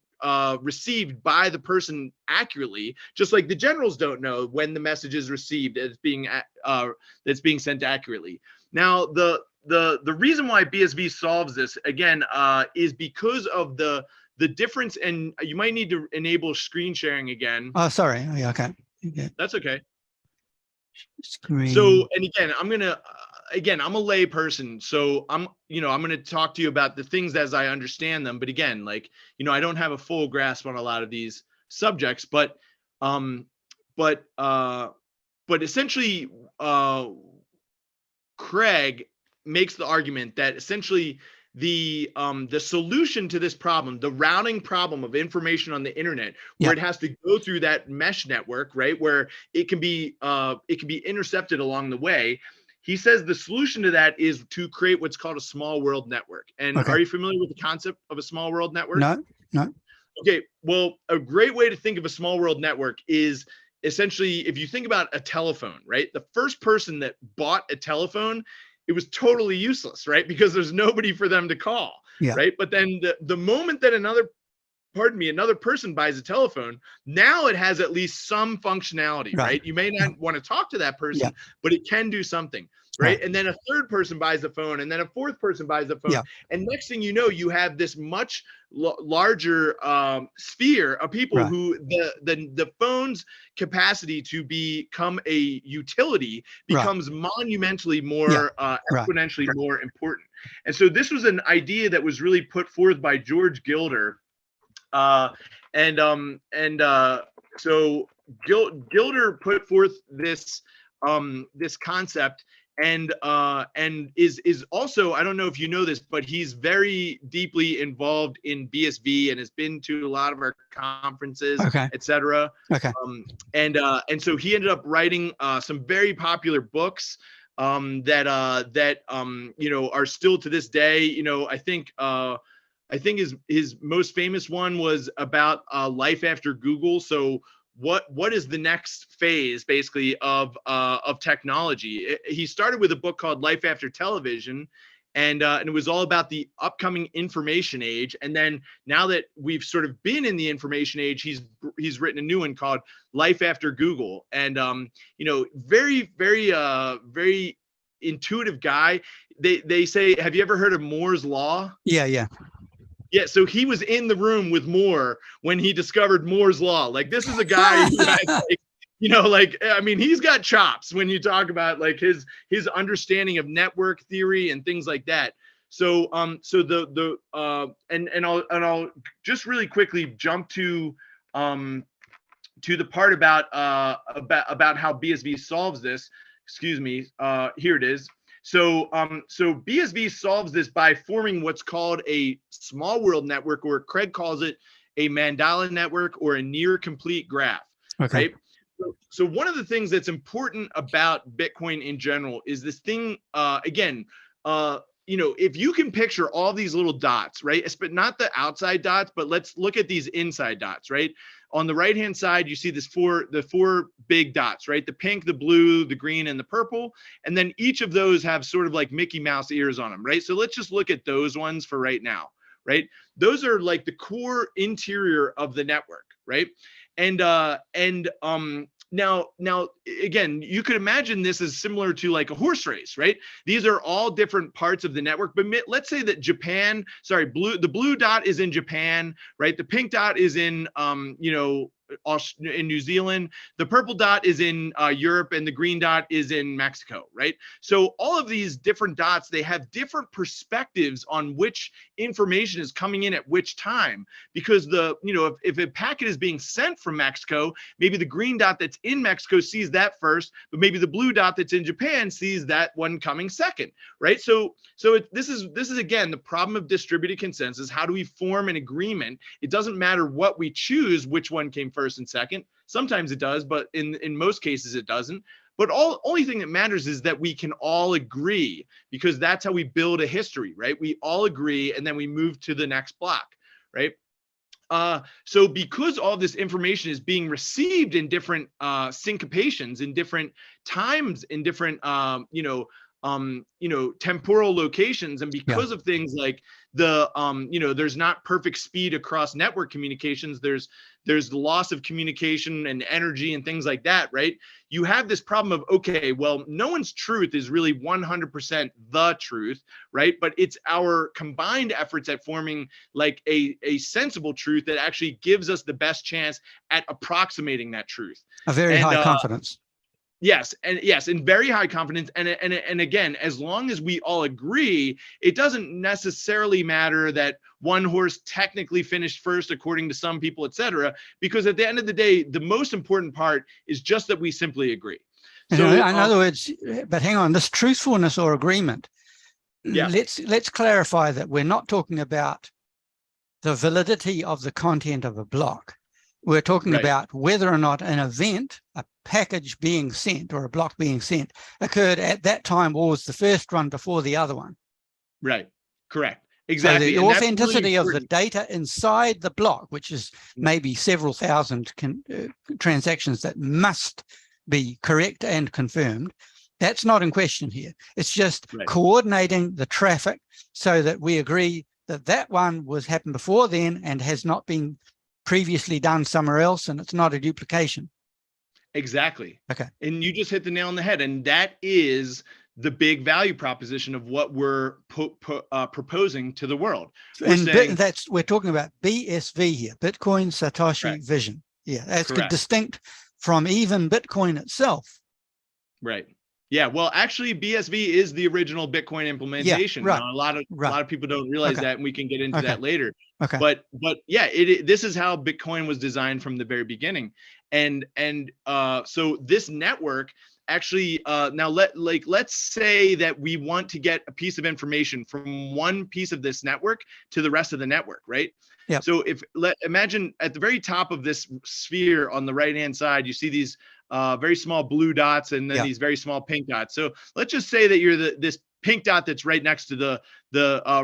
Speaker 1: received by the person accurately, just like the generals don't know when the message is received that's being sent accurately. Now the reason why BSV solves this again is because of the difference, and you might need to enable screen sharing again.
Speaker 2: Oh, sorry. Oh, yeah, okay.
Speaker 1: That's okay.
Speaker 2: Screen.
Speaker 1: So, and again, I'm a lay person, so I'm going to talk to you about the things as I understand them. But again, I don't have a full grasp on a lot of these subjects, but essentially, Craig makes the argument that essentially the solution to this problem, the routing problem of information on the internet, where it has to go through that mesh network, right, where it can be intercepted along the way. He says the solution to that is to create what's called a small world network. And are you familiar with the concept of a small world network?
Speaker 2: No.
Speaker 1: Okay, well, a great way to think of a small world network is essentially if you think about a telephone, right? The first person that bought a telephone, it was totally useless, right? Because there's nobody for them to call, right? But then the moment that another person buys a telephone, now it has at least some functionality, right? You may not want to talk to that person, but it can do something, right? And then a third person buys the phone, and then a fourth person buys the phone. And next thing you know, you have this much larger sphere of people who the phone's capacity to become a utility becomes monumentally more exponentially more important. And so this was an idea that was really put forth by George Gilder. So Gilder put forth this concept, and is also, I don't know if you know this, but he's very deeply involved in BSV and has been to a lot of our conferences, etc. And so he ended up writing some very popular books that are still to this day. I think his most famous one was about life after Google. So what is the next phase basically of technology? He started with a book called Life After Television, and it was all about the upcoming information age. And then now that we've sort of been in the information age, he's written a new one called Life After Google. And you know, very intuitive guy. They say, have you ever heard of Moore's Law?
Speaker 2: Yeah.
Speaker 1: Yeah, so he was in the room with Moore when he discovered Moore's Law. Like, this is a guy who had, like, you know, like, I mean, he's got chops when you talk about like his understanding of network theory and things like that. So so I'll just really quickly jump to the part about how BSV solves this. Excuse me. Here it is. So BSV solves this by forming what's called a small world network, or Craig calls it a mandala network, or a near complete graph.
Speaker 2: Okay.
Speaker 1: Right. So one of the things that's important about Bitcoin in general is this thing, again, you know, if you can picture all these little dots, right, but not the outside dots, but let's look at these inside dots, right? On the right-hand side, you see the four big dots, right? The pink, the blue, the green, and the purple. And then each of those have sort of like Mickey Mouse ears on them, right? So let's just look at those ones for right now, right? Those are like the core interior of the network, right? Now, again, you could imagine this is similar to like a horse race, right? These are all different parts of the network, but let's say that the blue dot is in Japan, right? The pink dot is in, you know, in New Zealand, the purple dot is in Europe, and the green dot is in Mexico, right? So all of these different dots, they have different perspectives on which information is coming in at which time, because you know, if a packet is being sent from Mexico, maybe the green dot that's in Mexico sees that first, but maybe the blue dot that's in Japan sees that one coming second, right? So this is again the problem of distributed consensus. How do we form an agreement? It doesn't matter what we choose, which one came first and second. Sometimes it does, but in most cases it doesn't. But only thing that matters is that we can all agree, because that's how we build a history, right? We all agree, and then we move to the next block, right? So because all this information is being received in different syncopations, in different times, in different temporal locations, and because of things like there's not perfect speed across network communications, there's the loss of communication and energy and things like that, right? You have this problem of, okay, well, no one's truth is really 100% the truth, right? But it's our combined efforts at forming like a sensible truth that actually gives us the best chance at approximating that truth.
Speaker 2: A very high confidence.
Speaker 1: Yes, and very high confidence. And again, as long as we all agree, it doesn't necessarily matter that one horse technically finished first according to some people, etc. Because at the end of the day, the most important part is just that we simply agree. So,
Speaker 2: in other words, but hang on, this truthfulness or agreement.
Speaker 1: Yeah.
Speaker 2: Let's clarify that we're not talking about the validity of the content of a block. We're talking about whether or not an event, a package being sent or a block being sent, occurred at that time or was the first one before the other one.
Speaker 1: Right. Correct. Exactly.
Speaker 2: So the authenticity of the data inside the block, which is maybe several thousand transactions that must be correct and confirmed, that's not in question here. It's just coordinating the traffic so that we agree that that one happened before then and has not been previously done somewhere else, and it's not a duplication.
Speaker 1: Exactly.
Speaker 2: Okay.
Speaker 1: And you just hit the nail on the head. And that is the big value proposition of what we're proposing to the world.
Speaker 2: We're talking about BSV here, Bitcoin Satoshi Vision. Yeah, that's distinct from even Bitcoin itself.
Speaker 1: Right. Yeah. Well, actually, BSV is the original Bitcoin implementation.
Speaker 2: Yeah,
Speaker 1: a lot of people don't realize that, and we can get into that later.
Speaker 2: Okay.
Speaker 1: But yeah, this is how Bitcoin was designed from the very beginning, and so this network actually now let's say that we want to get a piece of information from one piece of this network to the rest of the network, right?
Speaker 2: Yeah.
Speaker 1: So imagine at the very top of this sphere on the right hand side, you see these very small blue dots and then these very small pink dots. So let's just say that you're pink dot that's right next to the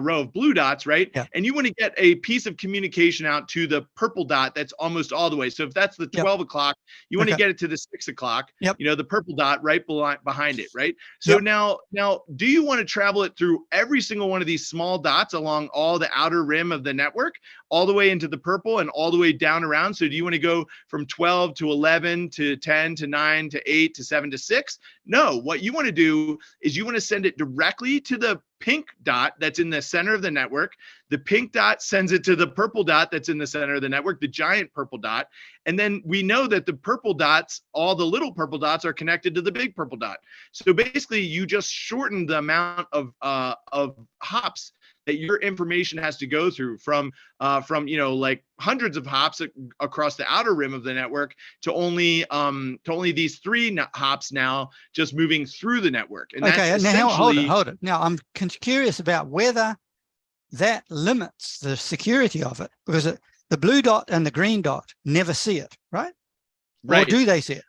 Speaker 1: row of blue dots, right?
Speaker 2: Yeah.
Speaker 1: And you want to get a piece of communication out to the purple dot that's almost all the way. So if that's the 12 o'clock, you want to get it to the 6 o'clock,
Speaker 2: Yep.
Speaker 1: you know, the purple dot right behind it, right? So
Speaker 2: Yep.
Speaker 1: now, do you want to travel it through every single one of these small dots along all the outer rim of the network, all the way into the purple and all the way down around? So do you want to go from 12 to 11 to 10 to 9 to 8 to 7 to 6? No, what you want to do is you want to send it directly to the pink dot that's in the center of the network. The pink dot sends it to the purple dot that's in the center of the network, the giant purple dot. And then we know that the purple dots, all the little purple dots, are connected to the big purple dot. So basically, you just shorten the amount of hops that your information has to go through from you know, like hundreds of hops across the outer rim of the network to only these 3 hops now, just moving through the network. And
Speaker 2: okay,
Speaker 1: that's
Speaker 2: now
Speaker 1: essentially,
Speaker 2: hold it. Now I'm curious about whether that limits the security of it, because the blue dot and the green dot never see it, right? Or do they see it?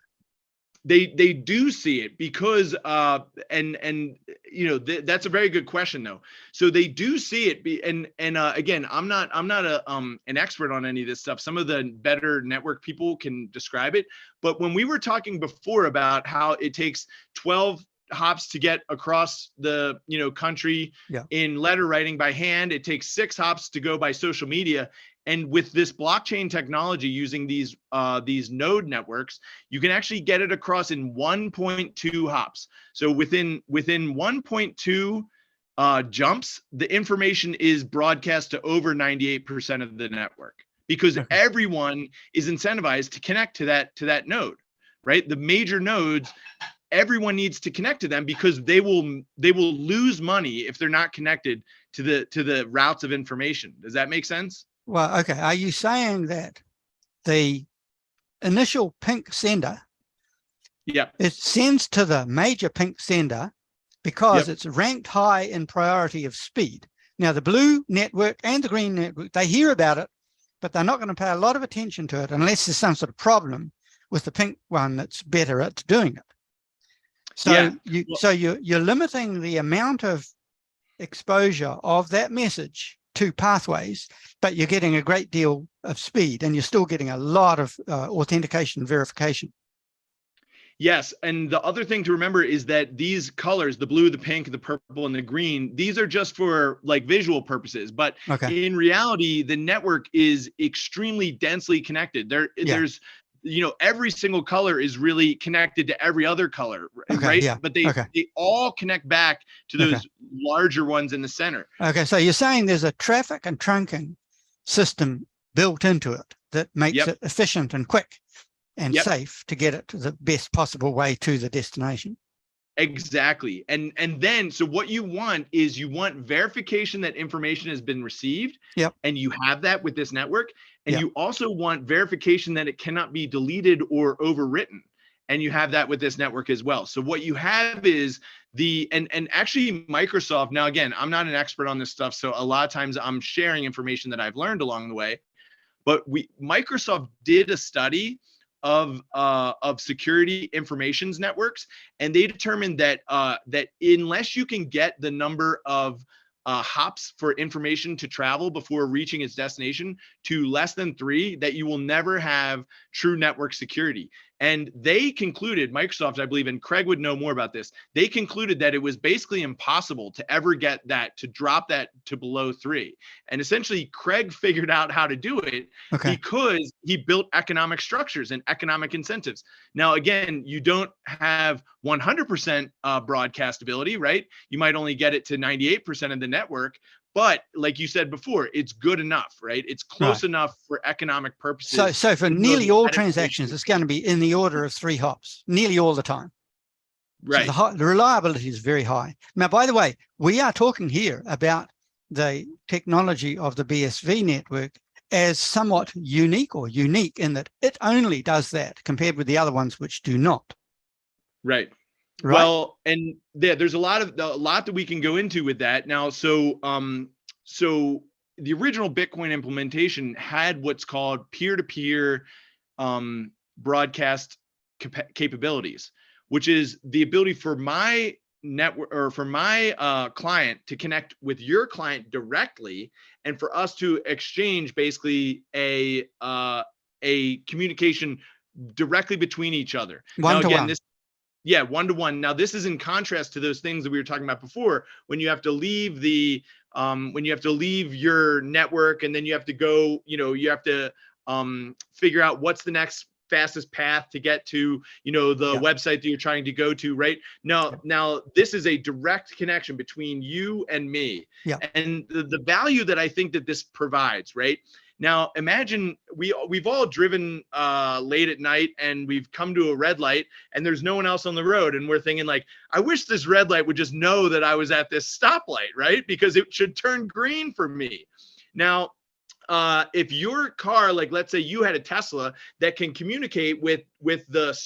Speaker 1: They do see it, because and you know, that's a very good question though. So they do see it, again, I'm not an expert on any of this stuff. Some of the better network people can describe it, but when we were talking before about how it takes 12 hops to get across the, you know, country in letter writing by hand, it takes 6 hops to go by social media. And with this blockchain technology, using these node networks, you can actually get it across in 1.2 hops. So within 1.2 jumps, the information is broadcast to over 98% of the network, because everyone is incentivized to connect to that node, right? The major nodes, everyone needs to connect to them, because they will lose money if they're not connected to the routes of information. Does that make sense?
Speaker 2: Well, okay. Are you saying that the initial pink sender, it sends to the major pink sender because it's ranked high in priority of speed? Now, the blue network and the green network, they hear about it, but they're not going to pay a lot of attention to it unless there's some sort of problem with the pink one that's better at doing it. So you're limiting the amount of exposure of that message to pathways, but you're getting a great deal of speed, and you're still getting a lot of authentication and verification.
Speaker 1: Yes, and the other thing to remember is that these colors, the blue, the pink, the purple, and the green, these are just for like visual purposes, but in reality, the network is extremely densely connected. There's, you know, every single color is really connected to every other color, right? But they all connect back to those larger ones in the center. Okay,
Speaker 2: so you're saying there's a traffic and trunking system built into it that makes it efficient and quick and safe to get it to the best possible way to the destination.
Speaker 1: Exactly. And then, so what you want is you want verification that information has been received. And you have that with this network. And you also want verification that it cannot be deleted or overwritten. And you have that with this network as well. So what you have is and actually Microsoft, now again, I'm not an expert on this stuff, so a lot of times I'm sharing information that I've learned along the way. But Microsoft did a study of security informations networks, and they determined that that unless you can get the number of hops for information to travel before reaching its destination to less than 3, that you will never have true network security. And they concluded, Microsoft, I believe, and Craig would know more about this, they concluded that it was basically impossible to ever get that, to drop that to below 3. And essentially, Craig figured out how to do it because he built economic structures and economic incentives. Now, again, you don't have 100% broadcastability, right? You might only get it to 98% of the network. But like you said before, it's good enough, right? It's close enough for economic purposes.
Speaker 2: So for nearly all transactions, it's going to be in the order of 3 hops, nearly all the time.
Speaker 1: Right.
Speaker 2: So the reliability is very high. Now, by the way, we are talking here about the technology of the BSV network as somewhat unique, or unique in that it only does that compared with the other ones which do not.
Speaker 1: Right. Well, and there's a lot that we can go into with that now. So so the original Bitcoin implementation had what's called peer-to-peer broadcast capabilities, which is the ability for my network, or for my client to connect with your client directly, and for us to exchange basically a communication directly between each other.
Speaker 2: One to one.
Speaker 1: Yeah, one-to-one. Now, this is in contrast to those things that we were talking about before, when you have to leave the when you have to leave your network, and then you have to go, you have to figure out what's the next fastest path to get to, the website that you're trying to go to, right? Now this is a direct connection between you and me. And the value that I think that this provides, right? Now, imagine we've all driven late at night, and we've come to a red light, and there's no one else on the road, and we're thinking like, I wish this red light would just know that I was at this stoplight, right? Because it should turn green for me. Now, if your car, like let's say you had a Tesla that can communicate with the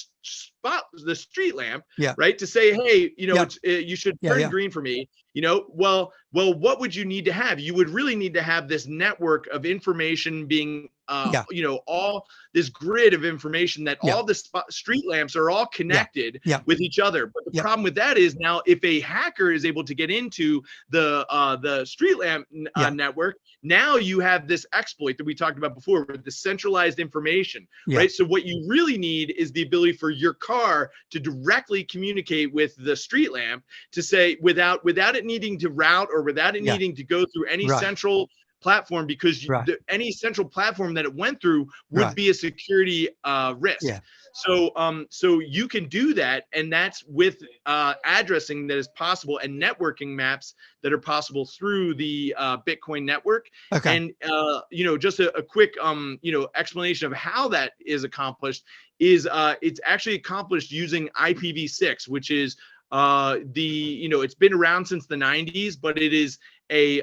Speaker 1: street lamp, right, to say, hey, you should turn green for me, well, what would you need to have? You would really need to have this network of information being all this grid of information that all the street lamps are all connected with each other. But the problem with that is, now if a hacker is able to get into the street lamp network, now you have this exploit that we talked about before with the centralized information, right? So what you really need is the ability for your car to directly communicate with the street lamp, to say, without it needing to route, or without it needing to go through any central platform, because any central platform that it went through would be a security risk. So you can do that, and that's with addressing that is possible, and networking maps that are possible through the Bitcoin network. And just a quick explanation of how that is accomplished is it's actually accomplished using IPv6, which is it's been around since the 90s, but it is a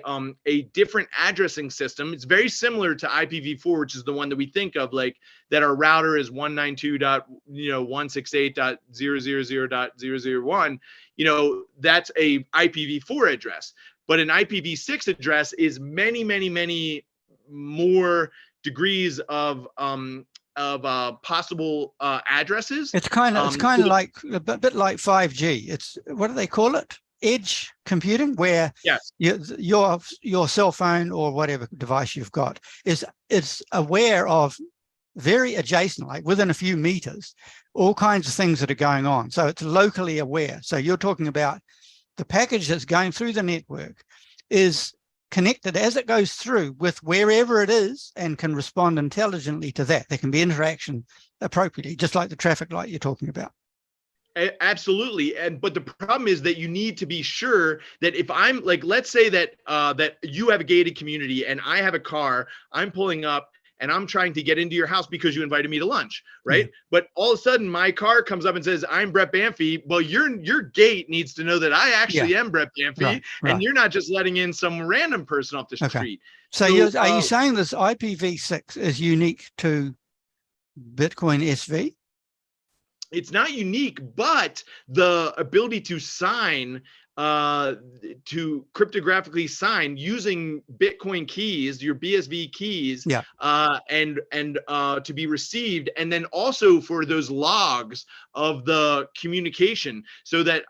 Speaker 1: different addressing system. It's very similar to IPv4, which is the one that we think of, like that our router is 192.168.000.001. That's a IPv4 address, but an IPv6 address is many, many, many more degrees of possible addresses.
Speaker 2: It's kind of like a bit like 5G. It's, what do they call it? Edge computing, where your cell phone or whatever device you've got is aware of very adjacent, like within a few meters, all kinds of things that are going on. So it's locally aware. So you're talking about the package that's going through the network is connected as it goes through with wherever it is, and can respond intelligently to that. There can be interaction appropriately, just like the traffic light you're talking about.
Speaker 1: Absolutely. But the problem is that you need to be sure that if I'm like, let's say that that you have a gated community and I have a car, I'm pulling up and I'm trying to get into your house because you invited me to lunch, right? But all of a sudden my car comes up and says, I'm Brett Banfe. Well, your gate needs to know that I actually am Brett Banfe, and you're not just letting in some random person off the street.
Speaker 2: So are you saying this IPv6 is unique to Bitcoin SV?
Speaker 1: It's not unique, but the ability to sign, to cryptographically sign using Bitcoin keys, your BSV keys, and to be received, and then also for those logs of the communication, so that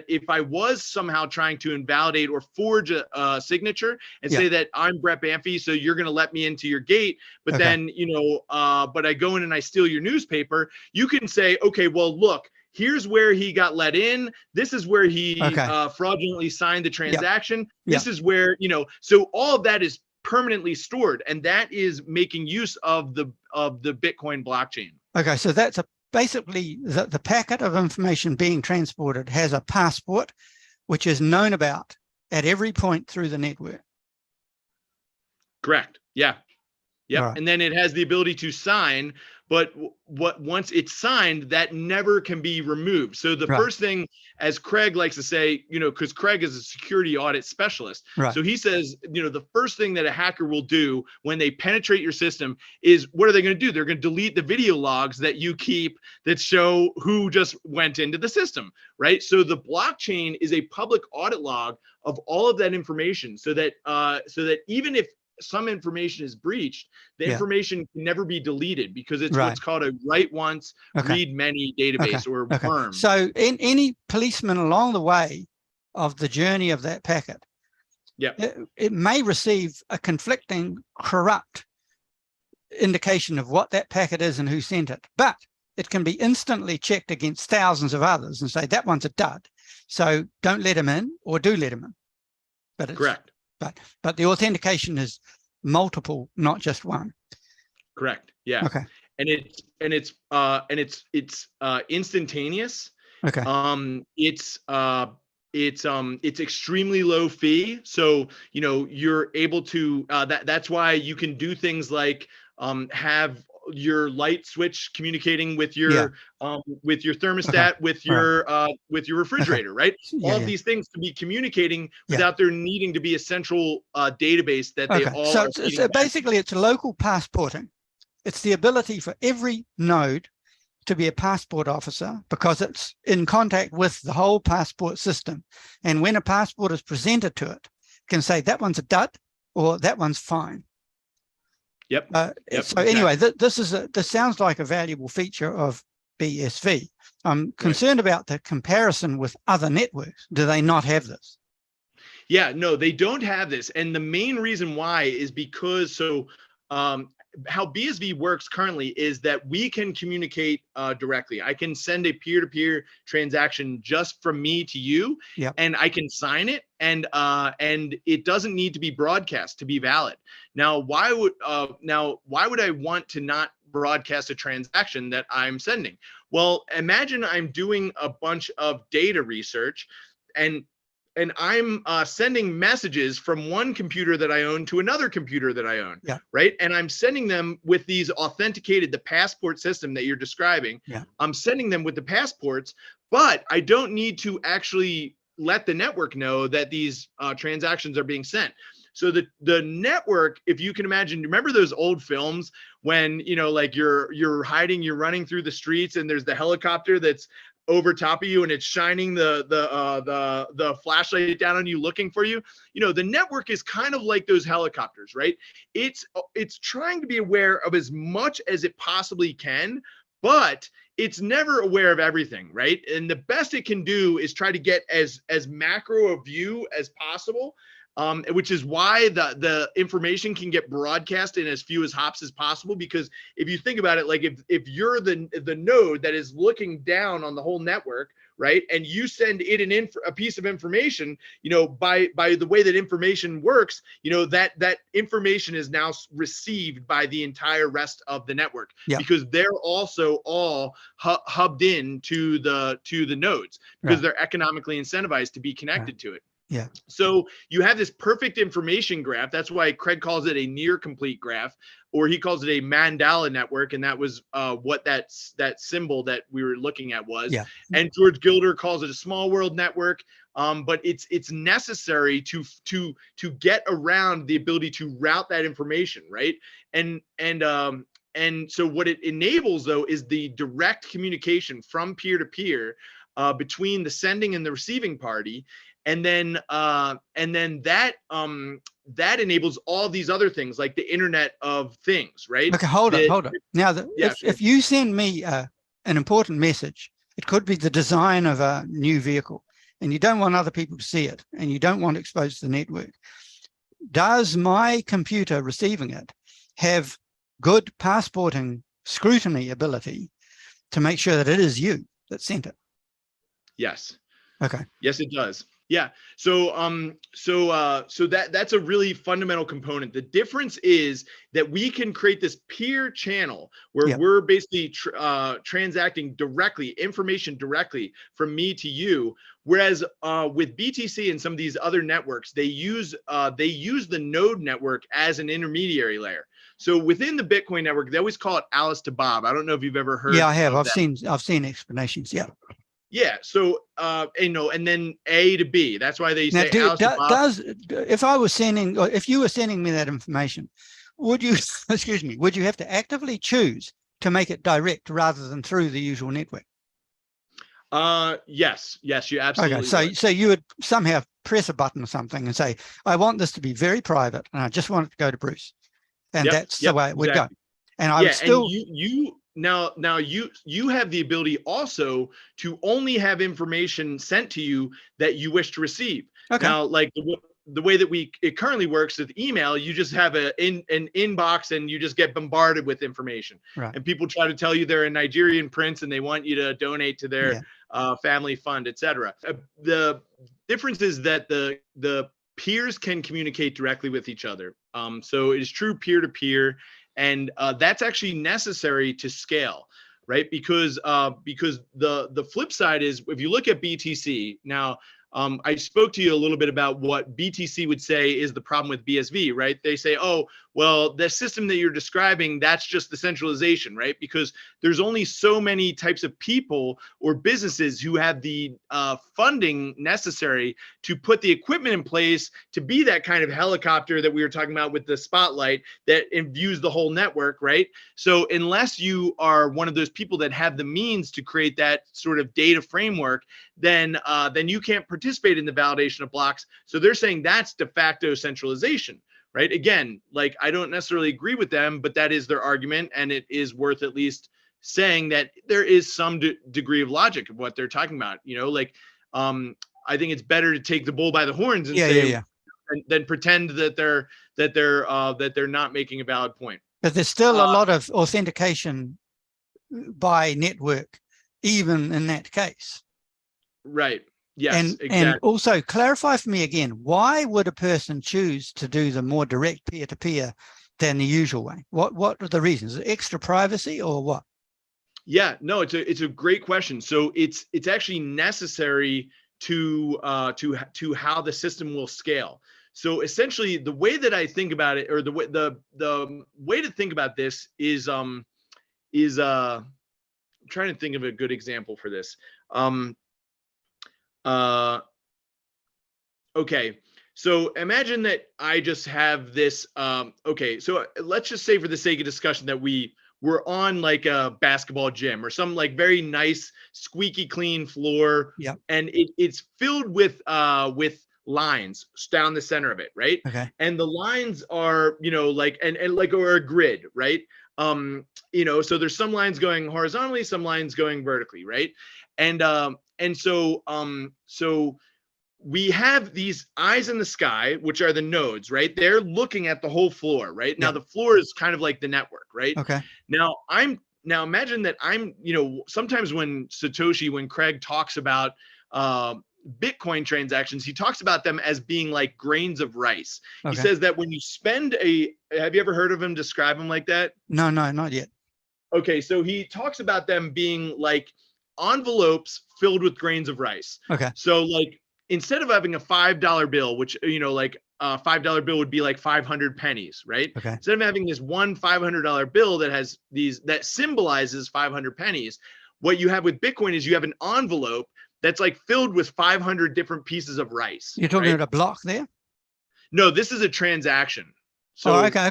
Speaker 1: if I was somehow trying to invalidate or forge a signature and say that I'm Brett Banfe, so you're going to let me into your gate, but then but I go in and I steal your newspaper, you can say, okay, well, look, here's where he got let in. This is where he fraudulently signed the transaction. This is where, so all of that is permanently stored, and that is making use of the Bitcoin blockchain.
Speaker 2: Okay, so that's basically the packet of information being transported has a passport, which is known about at every point through the network.
Speaker 1: Correct. Yeah. Right. And then it has the ability to sign, but once it's signed, that never can be removed. So the first thing, as Craig likes to say, because Craig is a security audit specialist. So he says, the first thing that a hacker will do when they penetrate your system is, what are they going to do? They're going to delete the video logs that you keep that show who just went into the system, right? So the blockchain is a public audit log of all of that information, so that even if some information is breached, the
Speaker 2: Yeah.
Speaker 1: information can never be deleted because it's
Speaker 2: Right.
Speaker 1: what's called a write once,
Speaker 2: Okay.
Speaker 1: read many database or
Speaker 2: Okay.
Speaker 1: worm.
Speaker 2: So in any policeman along the way of the journey of that packet,
Speaker 1: Yeah.
Speaker 2: it may receive a conflicting, corrupt indication of what that packet is and who sent it, but it can be instantly checked against thousands of others and say that one's a dud, so don't let him in, or do let him in. But it's,
Speaker 1: Correct.
Speaker 2: But the authentication is multiple, not just one.
Speaker 1: Correct. Yeah.
Speaker 2: Okay.
Speaker 1: And it's instantaneous.
Speaker 2: Okay.
Speaker 1: It's extremely low fee, so you're able to that's why you can do things like have your light switch communicating with your thermostat, okay. with your refrigerator, okay. Right? All of these things can be communicating without there needing to be a central database that they all
Speaker 2: so
Speaker 1: are
Speaker 2: so basically it's local passporting. It's the ability for every node to be a passport officer because it's in contact with the whole passport system. And when a passport is presented to it, it can say that one's a dud or that one's fine.
Speaker 1: Yep.
Speaker 2: So anyway, this sounds like a valuable feature of BSV. I'm concerned about the comparison with other networks. Do they not have this?
Speaker 1: Yeah, no, they don't have this. And the main reason why is because how BSV works currently is that we can communicate directly. I can send a peer-to-peer transaction just from me to you, and I can sign it, and it doesn't need to be broadcast to be valid. Now, why would I want to not broadcast a transaction that I'm sending? Well, imagine I'm doing a bunch of data research, and I'm sending messages from one computer that I own to another computer that I own, right? And I'm sending them with these authenticated, the passport system that you're describing. I'm sending them with the passports, but I don't need to actually let the network know that these transactions are being sent. So the network, if you can imagine, remember those old films when, like you're hiding, you're running through the streets and there's the helicopter that's over top of you and it's shining the flashlight down on you looking for you. The network is kind of like those helicopters, right? It's trying to be aware of as much as it possibly can, but it's never aware of everything, right? And the best it can do is try to get as macro a view as possible. Which is why the information can get broadcast in as few as hops as possible. Because if you think about it, like if you're the node that is looking down on the whole network, right, and you send it a piece of information, by the way that information works, that information is now received by the entire rest of the network, because they're also all hubbed in to the nodes because they're economically incentivized to be connected to it. So you have this perfect information graph. That's why Craig calls it a near complete graph, or he calls it a mandala network. And that was what that symbol that we were looking at was. And George Gilder calls it a small world network. But it's necessary to get around the ability to route that information, right? And so what it enables though is the direct communication from peer to peer between the sending and the receiving party. And then that enables all these other things like the Internet of Things, right?
Speaker 2: Okay, hold on. Now, if you send me an important message, it could be the design of a new vehicle, and you don't want other people to see it, and you don't want to expose the network. Does my computer receiving it have good passporting scrutiny ability to make sure that it is you that sent it?
Speaker 1: Yes.
Speaker 2: Okay.
Speaker 1: Yes, it does. Yeah. So that's a really fundamental component. The difference is that we can create this peer channel where we're basically transacting information directly from me to you. Whereas with BTC and some of these other networks, they use the node network as an intermediary layer. So within the Bitcoin network, they always call it Alice to Bob. I don't know if you've ever heard.
Speaker 2: Yeah, I have. I've seen explanations. Yeah.
Speaker 1: Yeah. So, and then A to B. That's why they say
Speaker 2: if you were sending me that information, would you, would you have to actively choose to make it direct rather than through the usual network?
Speaker 1: Yes, you absolutely
Speaker 2: Okay,
Speaker 1: would.
Speaker 2: so you would somehow press a button or something and say, I want this to be very private, and I just want it to go to Bruce. And that's the way it would go.
Speaker 1: Exactly.
Speaker 2: And I would
Speaker 1: Yeah, and
Speaker 2: still,
Speaker 1: you have the ability also to only have information sent to you that you wish to receive.
Speaker 2: okay,
Speaker 1: Now, like the way that it currently works with email, you just have an inbox and you just get bombarded with information.
Speaker 2: right.
Speaker 1: And people try to tell you they're a Nigerian prince and they want you to donate to their
Speaker 2: Yeah.
Speaker 1: family fund, etc. The difference is that the peers can communicate directly with each other. So it is true peer-to-peer, and that's actually necessary to scale, right? Because the flip side is, if you look at BTC now, I spoke to you a little bit about what BTC would say is the problem with BSV, right? They say, oh, well, the system that you're describing, that's just the centralization, right? Because there's only so many types of people or businesses who have the funding necessary to put the equipment in place to be that kind of helicopter that we were talking about with the spotlight that views the whole network, right? So unless you are one of those people that have the means to create that sort of data framework, then you can't participate in the validation of blocks. So they're saying that's de facto centralization, right? Again, like, I don't necessarily agree with them, but that is their argument, and it is worth at least saying that there is some degree of logic of what they're talking about. You know, like, I think it's better to take the bull by the horns and say, than pretend that they're not making a valid point.
Speaker 2: But there's still a lot of authentication by network, even in that case.
Speaker 1: Right. Yes,
Speaker 2: and,
Speaker 1: exactly.
Speaker 2: And also clarify for me again, why would a person choose to do the more direct peer-to-peer than the usual way? What are the reasons? Is it extra privacy or what?
Speaker 1: Yeah, no, it's a great question. So it's actually necessary to how the system will scale. So essentially, the way that I think about it, or the way to think about this is I'm trying to think of a good example for this. Okay, so imagine that I just have this. Okay, so let's just say, for the sake of discussion, that we're on like a basketball gym or some like very nice squeaky clean floor.
Speaker 2: Yeah.
Speaker 1: And it's filled with lines down the center of it, right?
Speaker 2: Okay.
Speaker 1: And the lines are, you know, like, and like, or a grid, right? You know, so there's some lines going horizontally, some lines going vertically, right? And so we have these eyes in the sky, which are the nodes, right? They're looking at the whole floor, right? Now the floor is kind of like the network, right?
Speaker 2: Okay.
Speaker 1: Now imagine that I'm, you know, sometimes when Craig talks about Bitcoin transactions, he talks about them as being like grains of rice. Okay. He says that when you spend have you ever heard of him describe them like that?
Speaker 2: No, not yet.
Speaker 1: Okay, so he talks about them being like envelopes filled with grains of rice.
Speaker 2: Okay.
Speaker 1: So like, instead of having a $5 bill, which, you know, like a $5 bill would be like 500 pennies, right?
Speaker 2: Okay.
Speaker 1: Instead of having this one $500 bill that has that symbolizes 500 pennies, what you have with Bitcoin is you have an envelope that's like filled with 500 different pieces of rice.
Speaker 2: You're talking about a block there?
Speaker 1: No, this is a transaction. So,
Speaker 2: okay.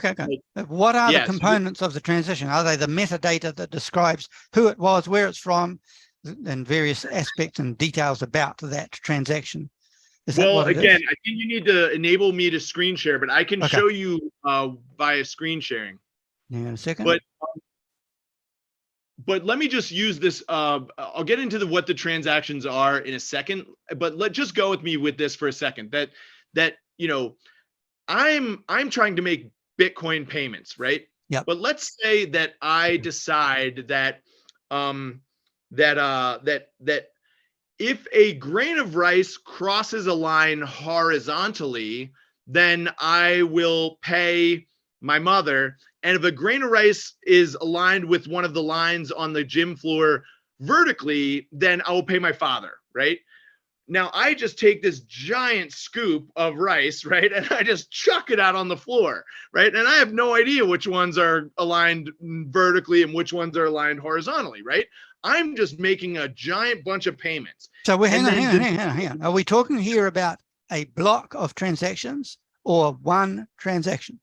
Speaker 2: Like, what are the components of the transaction? Are they the metadata that describes who it was, where it's from, and various aspects and details about that transaction?
Speaker 1: Well, again, I think you need to enable me to screen share, but I can show you via screen sharing.
Speaker 2: Hang on a second.
Speaker 1: But let me just use this. I'll get into what the transactions are in a second, but just go with me with this for a second. That you know, I'm trying to make Bitcoin payments, right?
Speaker 2: Yeah.
Speaker 1: But let's say that I decide that that if a grain of rice crosses a line horizontally, then I will pay my mother. And if a grain of rice is aligned with one of the lines on the gym floor vertically, then I will pay my father, right? Now I just take this giant scoop of rice, right? And I just chuck it out on the floor, right? And I have no idea which ones are aligned vertically and which ones are aligned horizontally, right? I'm just making a giant bunch of payments.
Speaker 2: So we're hang on. Are we talking here about a block of transactions or one transaction?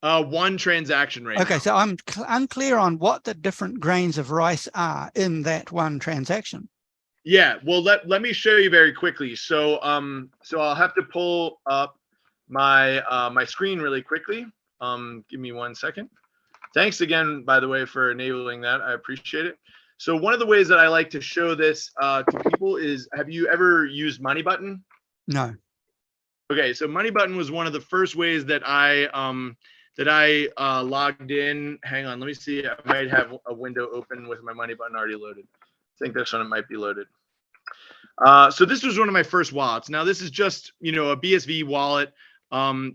Speaker 1: One transaction right now.
Speaker 2: Okay, so I'm unclear on what the different grains of rice are in that one transaction.
Speaker 1: Yeah, well, let me show you very quickly. So so I'll have to pull up my my screen really quickly. Give me 1 second. Thanks again, by the way, for enabling that. I appreciate it. So one of the ways that I like to show this to people is, have you ever used Money Button?
Speaker 2: No.
Speaker 1: Okay, so Money Button was one of the first ways that I logged in. Hang on, let me see. I might have a window open with my Money Button already loaded. I think this one might be loaded. So this was one of my first wallets. Now this is just, you know, a BSV wallet.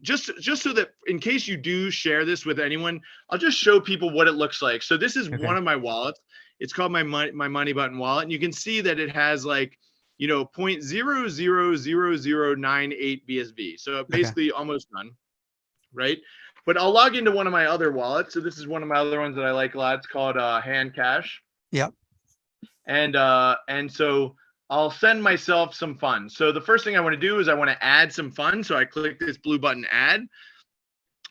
Speaker 1: Just so that in case you do share this with anyone, I'll just show people what it looks like. So this is one of my wallets. It's called my Money Button wallet, and you can see that it has like, you know, 0.000098 BSV. So basically almost none, right? But I'll log into one of my other wallets. So this is one of my other ones that I like a lot. It's called Hand Cash.
Speaker 2: Yep.
Speaker 1: And so I'll send myself some funds. So the first thing I want to do is I want to add some funds. So I click this blue button, add.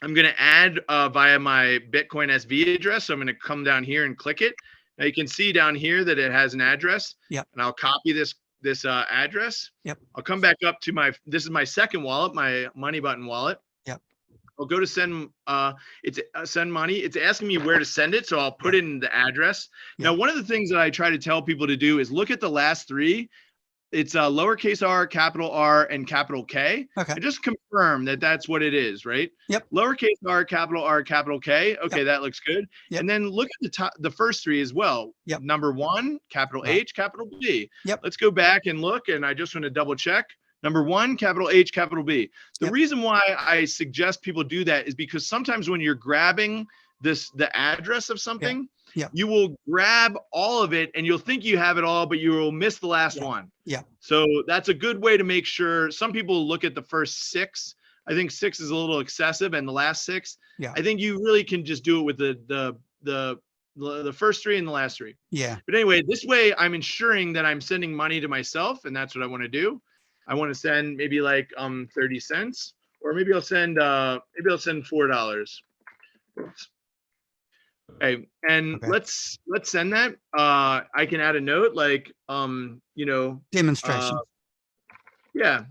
Speaker 1: I'm going to add via my Bitcoin SV address. So I'm going to come down here and click it. Now you can see down here that it has an address.
Speaker 2: Yep.
Speaker 1: And I'll copy this address.
Speaker 2: Yep. I'll
Speaker 1: come back up to this is my second wallet, my Money Button wallet.
Speaker 2: Yep.
Speaker 1: I'll go to send send money. It's asking me where to send it, so I'll put in the address. Now, one of the things that I try to tell people to do is look at the last three. It's lowercase r, capital R, and capital K.
Speaker 2: Okay.
Speaker 1: And just confirm that that's what it is, right?
Speaker 2: Yep.
Speaker 1: Lowercase r, capital K. Okay, that looks good.
Speaker 2: Yep.
Speaker 1: And then look at the first three as well.
Speaker 2: Yep.
Speaker 1: Number one, capital H, capital B.
Speaker 2: Yep.
Speaker 1: Let's go back and look, and I just want to double check. Number one, capital H, capital B. The reason why I suggest people do that is because sometimes when you're grabbing the address of something, you will grab all of it and you'll think you have it all, but you will miss the last one.
Speaker 2: Yeah.
Speaker 1: So that's a good way to make sure. Some people look at the first six. I think six is a little excessive, and the last six. Yeah. I think you really can just do it with the first three and the last three.
Speaker 2: Yeah.
Speaker 1: But anyway, this way I'm ensuring that I'm sending money to myself, and that's what I want to do. I want to send maybe like 30 cents, or maybe I'll send $4. Oops. Okay, and let's send that. I can add a note like you know,
Speaker 2: demonstration.
Speaker 1: Yeah.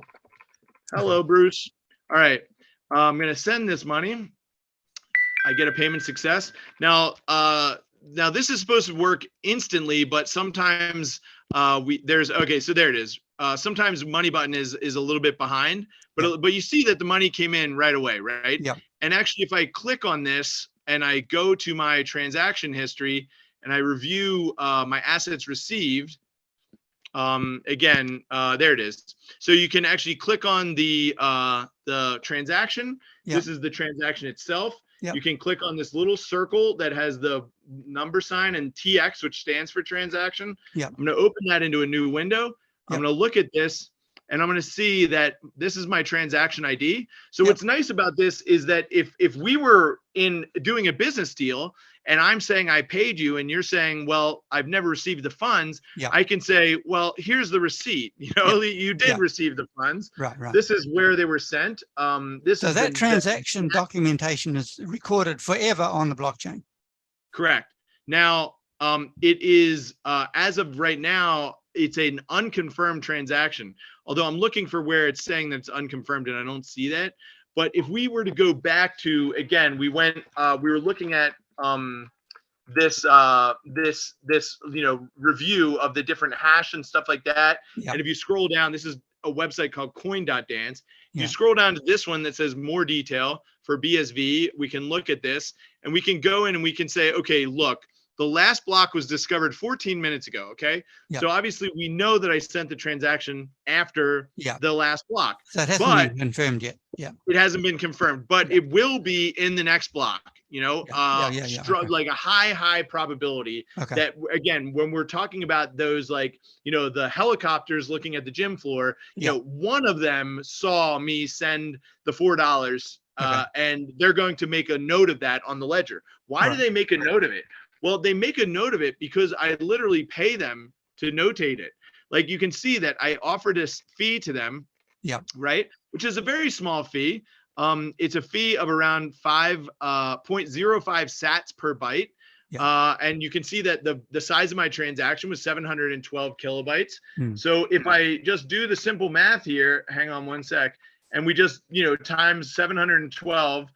Speaker 1: Hello, Bruce. All right. I'm gonna send this money. I get a payment success. Now this is supposed to work instantly, but sometimes so there it is. Sometimes Money Button is a little bit behind, but you see that the money came in right away, right?
Speaker 2: Yeah.
Speaker 1: And actually, if I click on this and I go to my transaction history and I review my assets received, again, there it is. So you can actually click on the transaction. This is the transaction itself. You can click on this little circle that has the number sign and TX, which stands for transaction. I'm going to open that into a new window. I'm going to look at this, and I'm going to see that this is my transaction ID. So what's nice about this is that if we were in doing a business deal and I'm saying I paid you and you're saying, well, I've never received the funds, I can say, well, here's the receipt. You know, you did receive the funds.
Speaker 2: Right.
Speaker 1: This is where they were sent.
Speaker 2: So that transaction documentation is recorded forever on the blockchain.
Speaker 1: Correct. Now, it is, as of right now, it's an unconfirmed transaction. Although I'm looking for where it's saying that it's unconfirmed and I don't see that. But if we were to go back to, again, we were looking at this you know, review of the different hash and stuff like that. And if you scroll down, this is a website called coin.dance. You scroll down to this one that says more detail for BSV. We can look at this and we can go in and we can say, okay, look, the last block was discovered 14 minutes ago. Okay. So obviously we know that I sent the transaction after the last block.
Speaker 2: So it hasn't been confirmed yet.
Speaker 1: It hasn't been confirmed, but it will be in the next block, you know, like a high probability that, again, when we're talking about those, like, you know, the helicopters looking at the gym floor, you know, one of them saw me send the $4 and they're going to make a note of that on the ledger. Why do they make a note of it? Well, they make a note of it because I literally pay them to notate it. Like you can see that I offered this fee to them, right? Which is a very small fee. It's a fee of around 5.05 sats per byte. And you can see that the size of my transaction was 712 kilobytes. So if I just do the simple math here, hang on one sec, and we just, times 712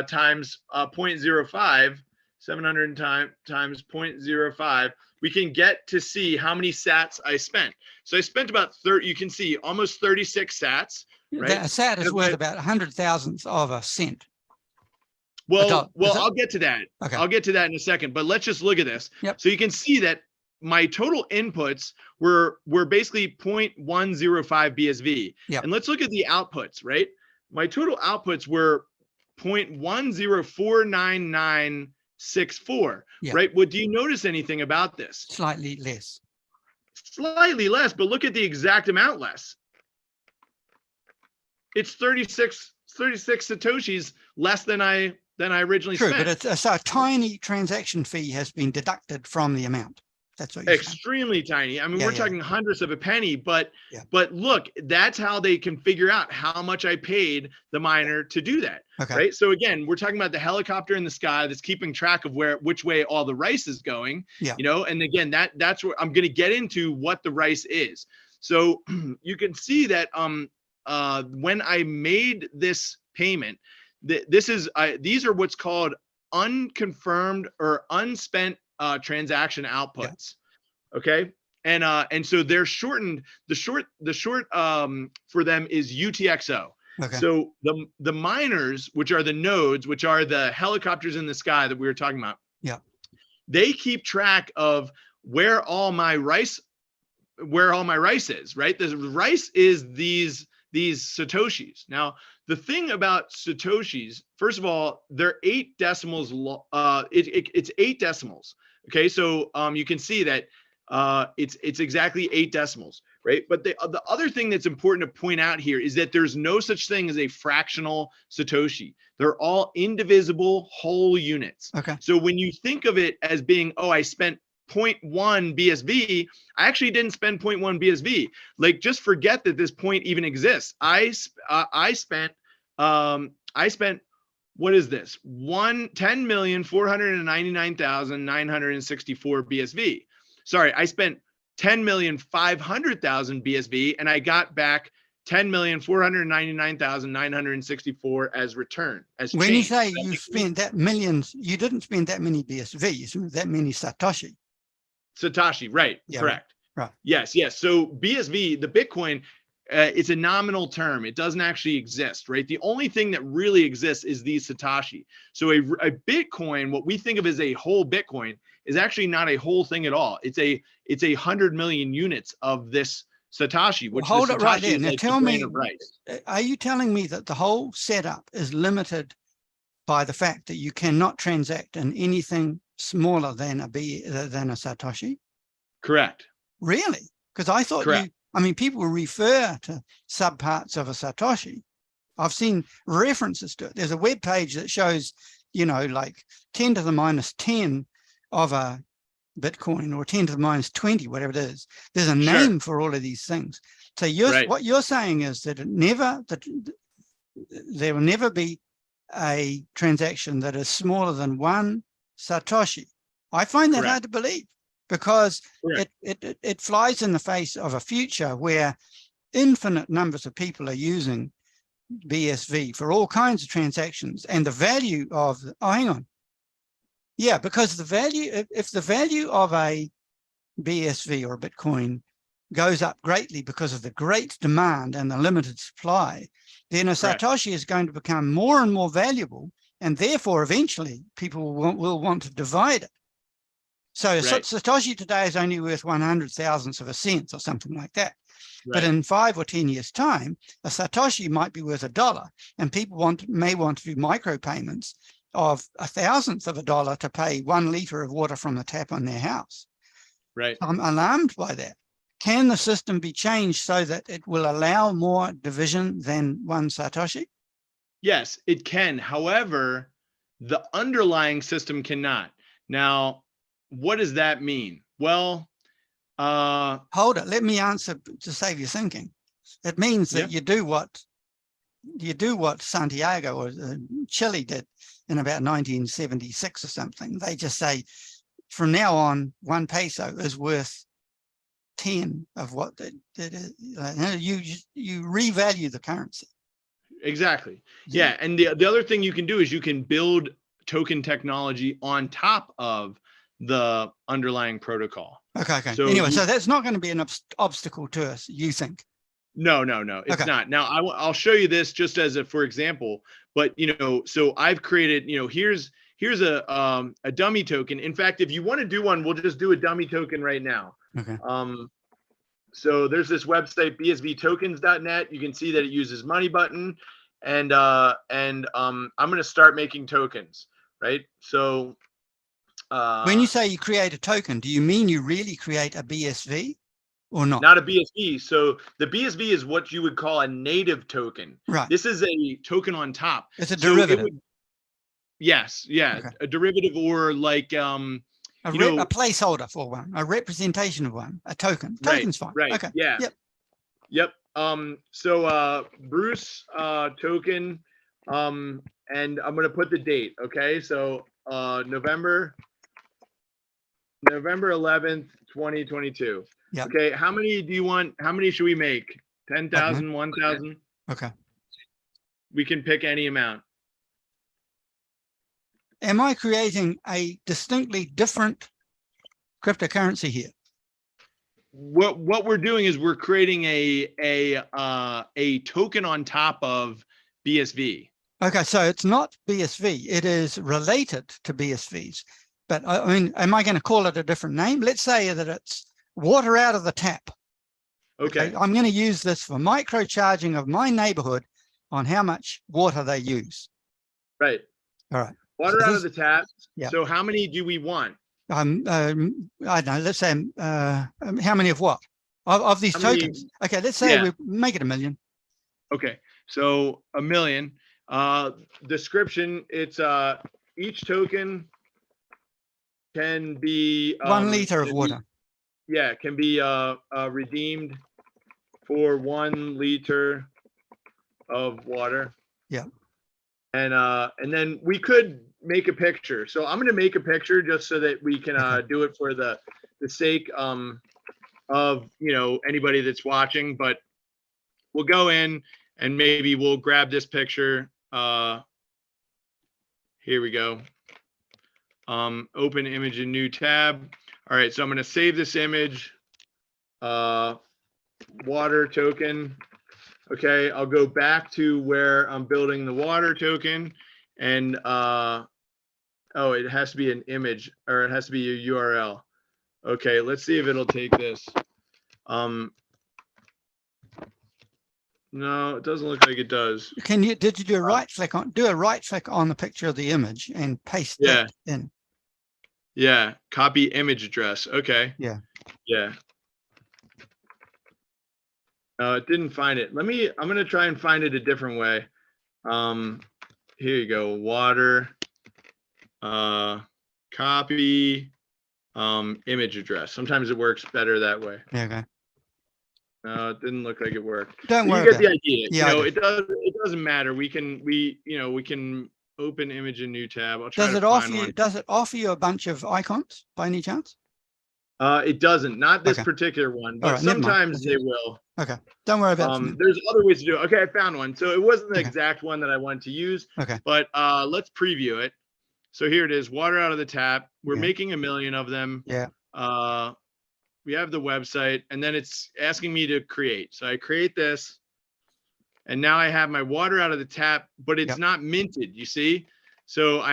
Speaker 1: times 0.05, 700 times 0.05, we can get to see how many sats I spent. So I spent about 30, you can see almost 36 sats, right?
Speaker 2: A sat is worth about 100,000th of a cent.
Speaker 1: Well, I'll get to that.
Speaker 2: Okay.
Speaker 1: I'll get to that in a second, but let's just look at this.
Speaker 2: Yep.
Speaker 1: So you can see that my total inputs were basically 0.105 BSV.
Speaker 2: Yep.
Speaker 1: And let's look at the outputs, right? My total outputs were 0.1049964, right? Well, do you notice anything about this?
Speaker 2: Slightly less.
Speaker 1: Slightly less, but look at the exact amount less. It's 36 Satoshis less than I originally spent.
Speaker 2: True, but it's a tiny transaction fee has been deducted from the amount. That's what you're
Speaker 1: extremely
Speaker 2: saying.
Speaker 1: Tiny. I mean, we're talking hundredths of a penny, but look, that's how they can figure out how much I paid the miner to do that.
Speaker 2: Okay.
Speaker 1: Right. So again, we're talking about the helicopter in the sky that's keeping track of which way all the rice is going. And again, that's where I'm going to get into what the rice is. So you can see that when I made this payment, these are what's called unconfirmed or unspent transaction outputs. Okay. And so they're shortened. The short for them is UTXO.
Speaker 2: Okay.
Speaker 1: So the miners, which are the nodes, which are the helicopters in the sky that we were talking about. They keep track of where all my rice is, right? The rice is these Satoshis. Now, the thing about Satoshis, first of all, they're 8 decimals. It's 8 decimals. Okay, so you can see that it's exactly 8 decimals, right? But the other thing that's important to point out here is that there's no such thing as a fractional Satoshi. They're all indivisible whole units.
Speaker 2: Okay.
Speaker 1: So when you think of it as being, oh, I spent 0.1 BSV, I actually didn't spend 0.1 BSV. Like, just forget that this point even exists. I spent what is this? 10,499,964 BSV. Sorry, I spent 10,500,000 BSV, and I got back 10,499,964 as return.
Speaker 2: When you say you spent that millions, you didn't spend that many BSV. You spent that many Satoshi.
Speaker 1: Satoshi, right? Correct.
Speaker 2: Right.
Speaker 1: Yes. So BSV, the Bitcoin, it's a nominal term. It doesn't actually exist, right? The only thing that really exists is these Satoshi. So a Bitcoin, what we think of as a whole Bitcoin, is actually not a whole thing at all. It's a 100 million units of this Satoshi. Which
Speaker 2: hold it right there. Now
Speaker 1: like
Speaker 2: tell me, are you telling me that the whole setup is limited by the fact that you cannot transact in anything smaller than a Satoshi?
Speaker 1: Correct.
Speaker 2: Really? Because I thought people refer to subparts of a Satoshi. I've seen references to it. There's a web page that shows, like 10 to the minus 10 of a Bitcoin, or 10 to the minus 20, whatever it is. There's a name for all of these things. So what you're saying is that there will never be a transaction that is smaller than 1 Satoshi. I find that hard to believe, because it flies in the face of a future where infinite numbers of people are using BSV for all kinds of transactions, and the value of because if the value of a BSV or a Bitcoin goes up greatly because of the great demand and the limited supply, then a Satoshi is going to become more and more valuable, and therefore eventually people will want to divide it. So Satoshi today is only worth 100,000th of a cent or something like that. But in 5 or 10 years' time, a Satoshi might be worth $1, and people may want to do micropayments of 1,000th of $1 to pay 1 liter of water from the tap on their house.
Speaker 1: Right.
Speaker 2: I'm alarmed by that. Can the system be changed so that it will allow more division than 1 Satoshi?
Speaker 1: Yes, it can. However, the underlying system cannot. Now, what does that mean? Well,
Speaker 2: hold it. Let me answer to save you thinking. It means that you do what you do what Santiago or Chile did in about 1976 or something. They just say, from now on, 1 peso is worth 10 of what it is. You revalue the currency.
Speaker 1: Exactly. Yeah. And the other thing you can do is you can build token technology on top of the underlying protocol.
Speaker 2: Okay.
Speaker 1: So
Speaker 2: anyway, so that's not going to be an obstacle to us, you think?
Speaker 1: No, it's not. Now I'll show you this just as a for example. But so I've created. Here's a dummy token. In fact, if you want to do one, we'll just do a dummy token right now.
Speaker 2: Okay.
Speaker 1: So there's this website bsvtokens.net. You can see that it uses money button, and I'm going to start making tokens, right? So
Speaker 2: when you say you create a token, do you mean you really create a BSV or not?
Speaker 1: Not a BSV. So the BSV is what you would call a native token.
Speaker 2: Right.
Speaker 1: This is a token on top.
Speaker 2: It's a derivative.
Speaker 1: Yes. Yeah. Okay. A derivative, or like a
Speaker 2: placeholder for one, a representation of one, a token. Token's fine.
Speaker 1: Right.
Speaker 2: Okay.
Speaker 1: Yeah. Yep. So Bruce token, and I'm gonna put the date. Okay. So November 11th, 2022.
Speaker 2: Yeah.
Speaker 1: Okay. How many do you want? How many should we make? 10,000, 1,000?
Speaker 2: Okay.
Speaker 1: We can pick any amount.
Speaker 2: Am I creating a distinctly different cryptocurrency here?
Speaker 1: What we're doing is we're creating a token on top of BSV.
Speaker 2: Okay, so it's not BSV. It is related to BSVs. But I mean, am I going to call it a different name? Let's say that it's water out of the tap.
Speaker 1: Okay.
Speaker 2: I'm going to use this for microcharging of my neighborhood on how much water they use.
Speaker 1: Right.
Speaker 2: All right.
Speaker 1: Water out of the tap.
Speaker 2: Yeah.
Speaker 1: So how many do we want?
Speaker 2: I don't know. Let's say how many of what? Of these tokens? Okay, let's say we make it 1 million.
Speaker 1: Okay, so 1 million. Description: it's each token can be
Speaker 2: 1 liter of water.
Speaker 1: Can be redeemed for 1 liter of water.
Speaker 2: Yeah.
Speaker 1: And then we could make a picture. So I'm going to make a picture just so that we can do it for the sake of anybody that's watching. But we'll go in and maybe we'll grab this picture. Here we go. Open image in new tab. All right, so I'm going to save this image. Water token. Okay, I'll go back to where I'm building the water token, and it has to be an image, or it has to be a URL. Okay, let's see if it'll take this. No, it doesn't look like it does.
Speaker 2: Did you do a right click on the picture of the image and paste that in?
Speaker 1: Yeah, copy image address. Okay.
Speaker 2: Yeah.
Speaker 1: It didn't find it. I'm going to try and find it a different way. Here you go. Water, copy, image address. Sometimes it works better that way.
Speaker 2: Yeah, okay.
Speaker 1: No, it didn't look like it worked.
Speaker 2: Don't worry.
Speaker 1: You get the idea.
Speaker 2: Yeah,
Speaker 1: it doesn't matter. We can open image in new tab. I'll try
Speaker 2: does it offer you a bunch of icons by any chance?
Speaker 1: It doesn't. Not this particular one, but sometimes they will.
Speaker 2: Okay. Don't worry about it.
Speaker 1: There's other ways to do it. Okay, I found one. So it wasn't the exact one that I wanted to use.
Speaker 2: Okay.
Speaker 1: But let's preview it. So here it is, water out of the tap. We're making 1 million of them.
Speaker 2: Yeah.
Speaker 1: We have the website, and then it's asking me to create. So I create this, and now I have my water out of the tap, but it's not minted, you see? So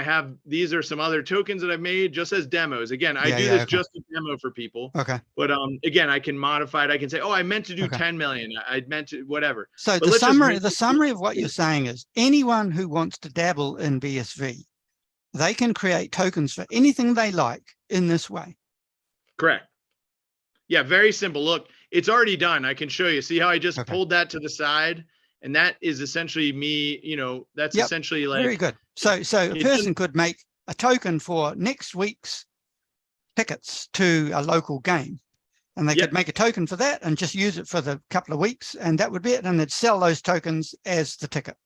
Speaker 1: these are some other tokens that I've made just as demos. Again, I do this just a demo for people.
Speaker 2: Okay.
Speaker 1: But again, I can modify it. I can say, I meant to do 10 million. I meant to whatever.
Speaker 2: So the summary of what you're saying is anyone who wants to dabble in BSV, they can create tokens for anything they like in this way.
Speaker 1: Correct. Yeah, very simple. Look, it's already done. I can show you. See how I just pulled that to the side? And that is essentially me, that's essentially like.
Speaker 2: Very good. So a person could make a token for next week's tickets to a local game. And they could make a token for that and just use it for the couple of weeks, and that would be it. And they'd sell those tokens as the ticket.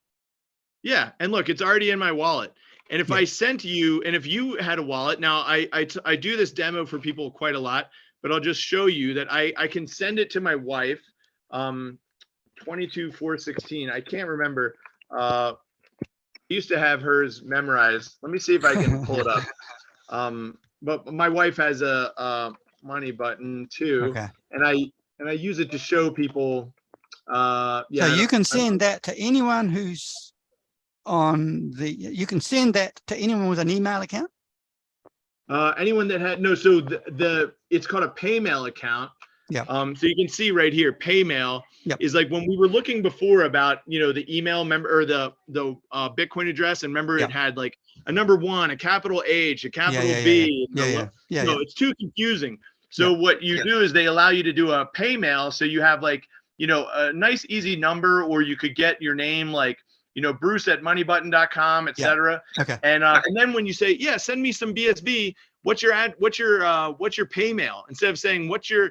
Speaker 1: Yeah, and look, it's already in my wallet. And if I sent you, and if you had a wallet, now I do this demo for people quite a lot, but I'll just show you that I can send it to my wife. 22416. I can't remember. I used to have hers memorized. Let me see if I can pull it up. But my wife has a money button too, and I use it to show people. So
Speaker 2: you can send that to anyone who's on the. You can send that to anyone with an email account.
Speaker 1: Anyone that had so the it's called a Paymail account.
Speaker 2: Yeah.
Speaker 1: So you can see right here, Paymail is like when we were looking before about, the email member or the Bitcoin address, and remember it had like a number 1, a capital H, a capital B. No, it's too confusing. So what you do is they allow you to do a Paymail. So you have like, a nice easy number, or you could get your name like, Bruce at moneybutton.com, etc. And then when you say, send me some BSV, what's your Paymail, instead of saying what's your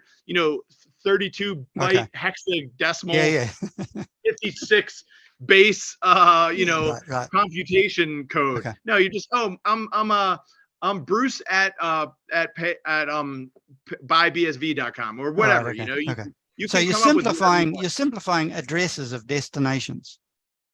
Speaker 1: 32 byte hexadecimal 56 base computation code. No, you just I'm Bruce at buybsv.com or whatever.
Speaker 2: So you're simplifying addresses of destinations.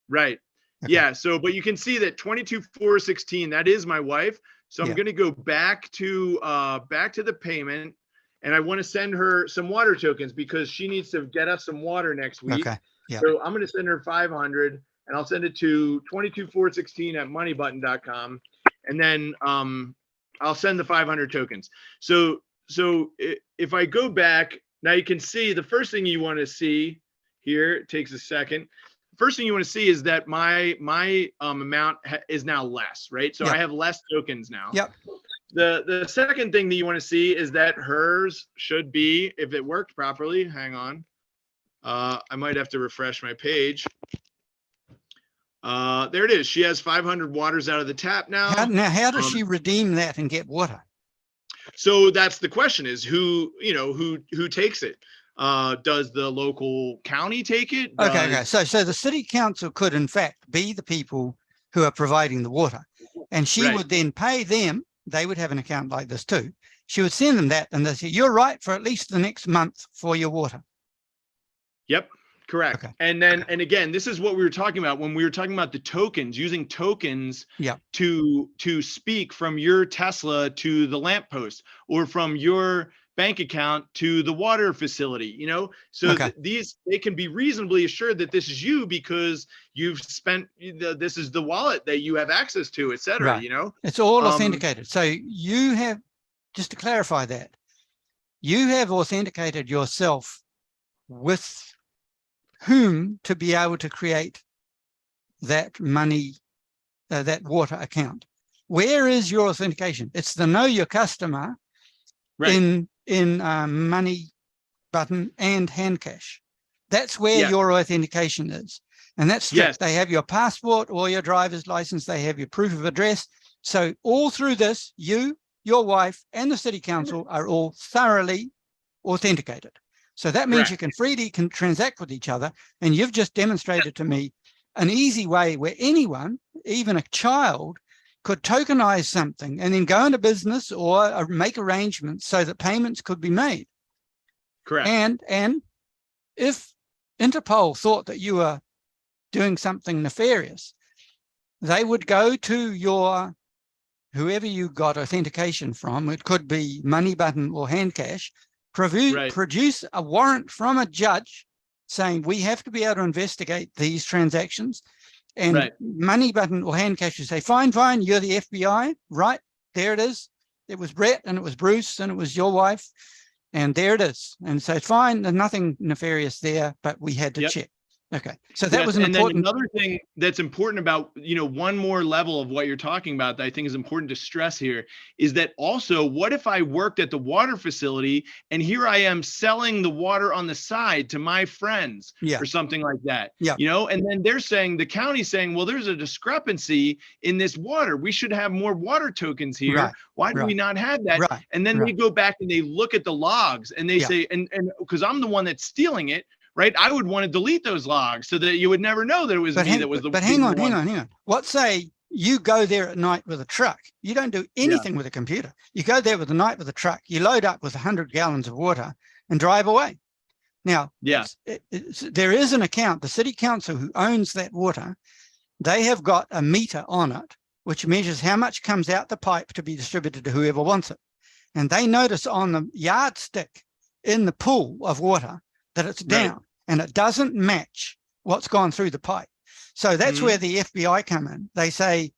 Speaker 1: Right. Yeah. So, but you can see that 22416, that is my wife. So I'm going to go back to the payment, and I want to send her some water tokens because she needs to get us some water next week. So I'm going to send her 500, and I'll send it to 22416 at moneybutton.com. And then I'll send the 500 tokens. So if I go back, now you can see the first thing you want to see here, it takes a second. First thing you want to see is that my amount is now less, right? So I have less tokens now. The second thing that you want to see is that hers should be, if it worked properly, hang on. I might have to refresh my page. There it is. She has 500 waters out of the tap now.
Speaker 2: How does she redeem that and get water?
Speaker 1: So that's the question: is who takes it? Does the local county take it?
Speaker 2: So the city council could in fact be the people who are providing the water, and she would then pay them. They would have an account like this too. She would send them that, and they say, you're right for at least the next month for your water.
Speaker 1: Yep, correct. And then, and again, this is what we were talking about when we were talking about the tokens, using tokens to speak from your Tesla to the lamppost, or from your bank account to the water facility, so they can be reasonably assured that this is you because you've spent this is the wallet that you have access to, etc.
Speaker 2: It's all authenticated. So you have, just to clarify that, you have authenticated yourself with whom to be able to create that money, that water account. Where is your authentication? It's the know your customer in Money Button and Handcash. That's where your authentication is. And that's strict. They have your passport or your driver's license. They have your proof of address. So all through this, you, your wife, and the city council are all thoroughly authenticated. So that means you can freely transact with each other. And you've just demonstrated to me an easy way where anyone, even a child, could tokenize something and then go into business or make arrangements so that payments could be made.
Speaker 1: Correct.
Speaker 2: And if Interpol thought that you were doing something nefarious, they would go to your, whoever you got authentication from, it could be Money Button or Handcash, produce a warrant from a judge saying we have to be able to investigate these transactions. And Money Button or Handcash would say, fine, you're the FBI, right? There it is. It was Brett and it was Bruce and it was your wife. And there it is. And so it's fine. There's nothing nefarious there, but we had to check. Okay. So that
Speaker 1: Yes,
Speaker 2: was an
Speaker 1: and then
Speaker 2: important.
Speaker 1: another thing that's important about, one more level of what you're talking about that I think is important to stress here is that also, what if I worked at the water facility and here I am selling the water on the side to my friends
Speaker 2: Yeah.
Speaker 1: or something like that,
Speaker 2: Yeah.
Speaker 1: and then they're saying, the county's saying, well, there's a discrepancy in this water. We should have more water tokens here.
Speaker 2: Right.
Speaker 1: Why do we
Speaker 2: Right.
Speaker 1: not have that?
Speaker 2: Right.
Speaker 1: And then they
Speaker 2: Right.
Speaker 1: go back and they look at the logs and they
Speaker 2: Yeah.
Speaker 1: say, and because I'm the one that's stealing it, right? I would want to delete those logs so that you would never know that it was me that was the
Speaker 2: hang
Speaker 1: one.
Speaker 2: hang on. What say you go there at night with a truck? You don't do anything with a computer. You go there with a night with a truck. You load up with 100 gallons of water and drive away. Now, there is an account. The city council who owns that water, they have got a meter on it, which measures how much comes out the pipe to be distributed to whoever wants it. And they notice on the yardstick in the pool of water that it's down, and it doesn't match what's gone through the pipe. So that's where the FBI come in. They say,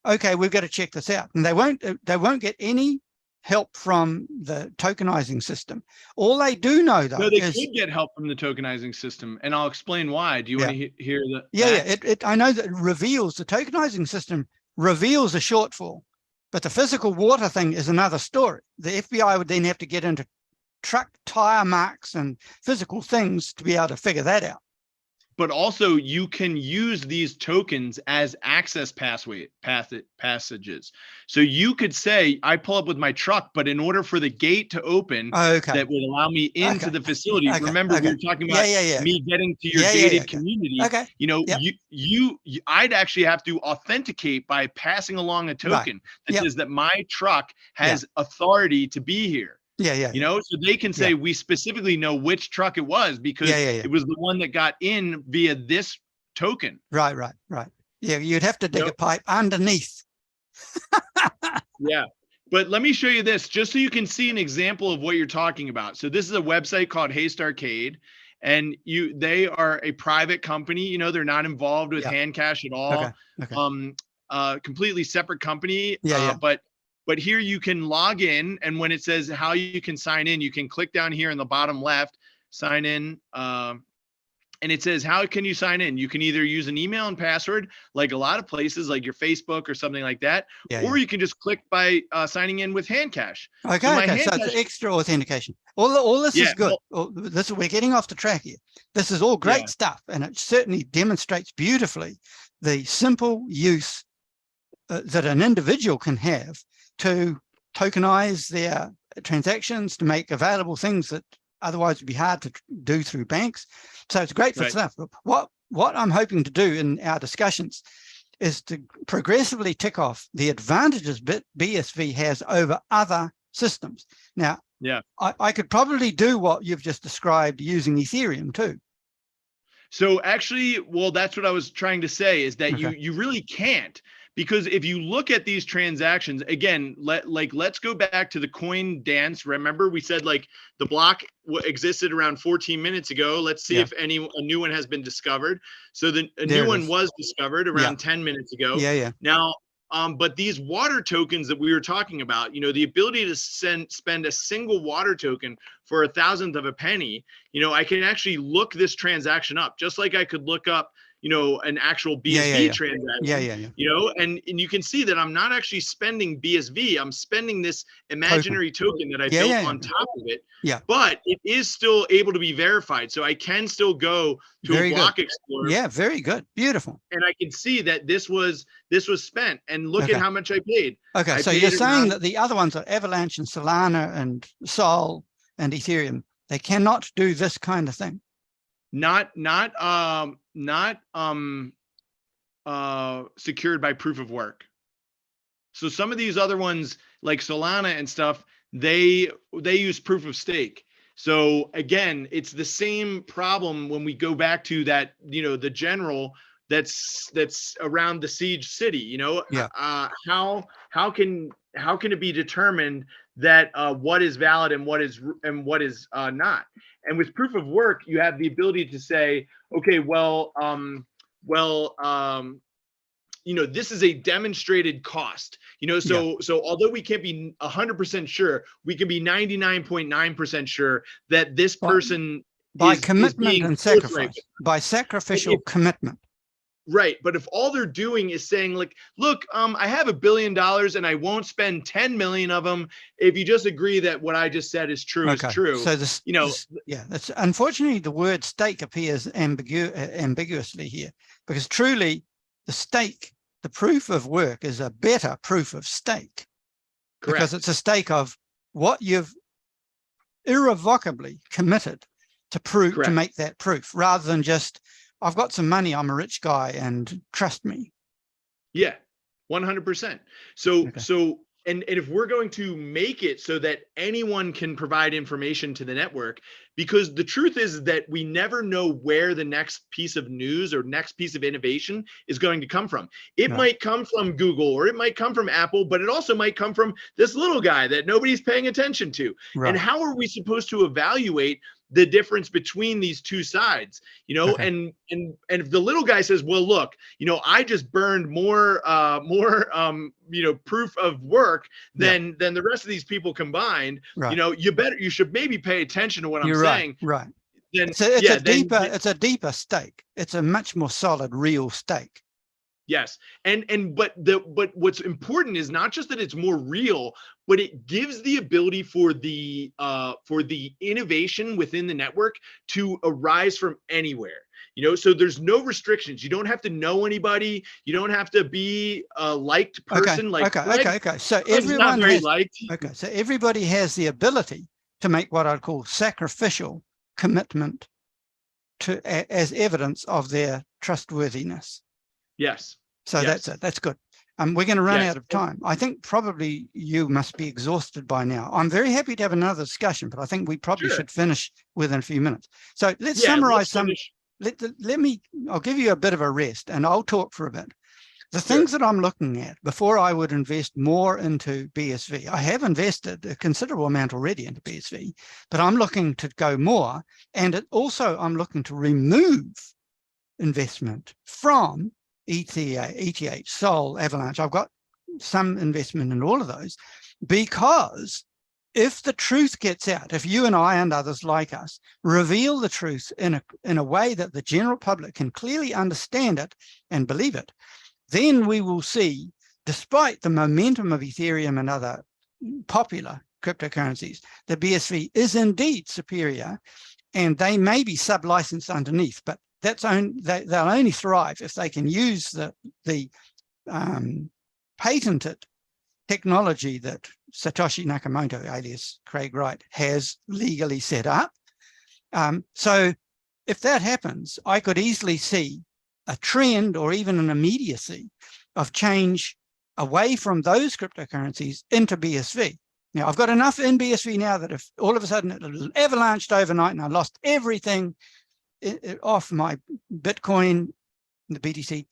Speaker 2: okay, we've got to check this out. And they won't get any help from the tokenizing system. All they do know, though,
Speaker 1: they could get help from the tokenizing system, and I'll explain why. Do you want to hear that?
Speaker 2: Yeah. I know that it reveals, the tokenizing system reveals a shortfall, but the physical water thing is another story. The FBI would then have to get into truck tire marks and physical things to be able to figure that out.
Speaker 1: But also, you can use these tokens as access passages. So you could say, I pull up with my truck, but in order for the gate to open that would allow me into the facility, remember we were talking about me getting to your gated community. I'd actually have to authenticate by passing along a token that says that my truck has authority to be here. So they can say we specifically know which truck it was because it was the one that got in via this token.
Speaker 2: Right. Yeah, you'd have to dig a pipe underneath.
Speaker 1: But let me show you this just so you can see an example of what you're talking about. So this is a website called Haste Arcade, and they are a private company. They're not involved with hand cash at all. Completely separate company. But here you can log in, and when it says how you can sign in, you can click down here in the bottom left, sign in, and it says, how can you sign in? You can either use an email and password, like a lot of places, like your Facebook or something like that, or you can just click by signing in with hand cash.
Speaker 2: So it's extra authentication. All this is good. We're getting off the track here. This is all great stuff, and it certainly demonstrates beautifully the simple use that an individual can have to tokenize their transactions, to make available things that otherwise would be hard to do through banks. So it's great for stuff. What I'm hoping to do in our discussions is to progressively tick off the advantages BSV has over other systems. Now, I could probably do what you've just described using Ethereum too.
Speaker 1: So actually, well, that's what I was trying to say is that you really can't. Because if you look at these transactions, again, let's go back to the coin dance. Remember, we said like the block existed around 14 minutes ago. Let's see if a new one has been discovered. So a new one was discovered around 10 minutes ago. Now, but these water tokens that we were talking about, the ability to spend a single water token for a thousandth of a penny, I can actually look this transaction up, just like I could look up an actual BSV transaction, and you can see that I'm not actually spending BSV. I'm spending this imaginary token that I built on top of it. But it is still able to be verified. So I can still go to a block explorer.
Speaker 2: Yeah, very good. Beautiful.
Speaker 1: And I can see that this was spent, and look at how much I paid.
Speaker 2: So you're saying that the other ones are Avalanche and Solana and Sol and Ethereum, they cannot do this kind of thing.
Speaker 1: Not secured by proof of work. So some of these other ones like Solana and stuff, they use proof of stake. So again, it's the same problem when we go back to that, the general that's around the siege city, how can it be determined that what is valid and what is not? And with proof of work, you have the ability to say, okay, this is a demonstrated cost, so although we can't be 100% sure, we can be 99.9% sure that this person
Speaker 2: By
Speaker 1: is
Speaker 2: commitment
Speaker 1: being
Speaker 2: and
Speaker 1: forthright
Speaker 2: sacrifice,
Speaker 1: with.
Speaker 2: by sacrificial commitment.
Speaker 1: Right. But if all they're doing is saying like, look, I have $1 billion and I won't spend 10 million of them. If you just agree that what I just said is true, is true.
Speaker 2: So this, yeah, that's unfortunately the word stake appears ambiguously here, because truly the stake, the proof of work is a better proof of stake. Correct. Because it's a stake of what you've irrevocably committed to prove, Correct. To make that proof, rather than just, I've got some money, I'm a rich guy, and trust me.
Speaker 1: Yeah, 100%. So, and if we're going to make it so that anyone can provide information to the network, because the truth is that we never know where the next piece of news or next piece of innovation is going to come from. It might come from Google, or it might come from Apple, but it also might come from this little guy that nobody's paying attention to. Right. And how are we supposed to evaluate the difference between these two sides, and if the little guy says, well, look, I just burned more proof of work than the rest of these people combined, right. You should maybe pay attention to what I'm saying.
Speaker 2: Right. Then it's a deeper stake. It's a much more solid, real stake.
Speaker 1: Yes. But what's important is not just that it's more real, but it gives the ability for the innovation within the network to arise from anywhere. So there's no restrictions. You don't have to know anybody. You don't have to be a liked person.
Speaker 2: Okay. So everyone so everybody has the ability to make what I'd call sacrificial commitment as evidence of their trustworthiness.
Speaker 1: Yes.
Speaker 2: So that's it. That's good. We're going to run out of time. I think probably you must be exhausted by now. I'm very happy to have another discussion, but I think we probably should finish within a few minutes. So let's summarize some. I'll give you a bit of a rest and I'll talk for a bit. The things that I'm looking at before I would invest more into BSV, I have invested a considerable amount already into BSV, but I'm looking to go more. And I'm looking to remove investment from ETH, Sol, Avalanche. I've got some investment in all of those, because if the truth gets out, if you and I and others like us reveal the truth in a way that the general public can clearly understand it and believe it, then we will see, despite the momentum of Ethereum and other popular cryptocurrencies, the BSV is indeed superior, and they may be sub-licensed underneath, but they'll only thrive if they can use the patented technology that Satoshi Nakamoto, alias Craig Wright, has legally set up. So if that happens, I could easily see a trend or even an immediacy of change away from those cryptocurrencies into BSV. Now, I've got enough in BSV now that if all of a sudden it avalanched overnight and I lost everything off my Bitcoin, the BTC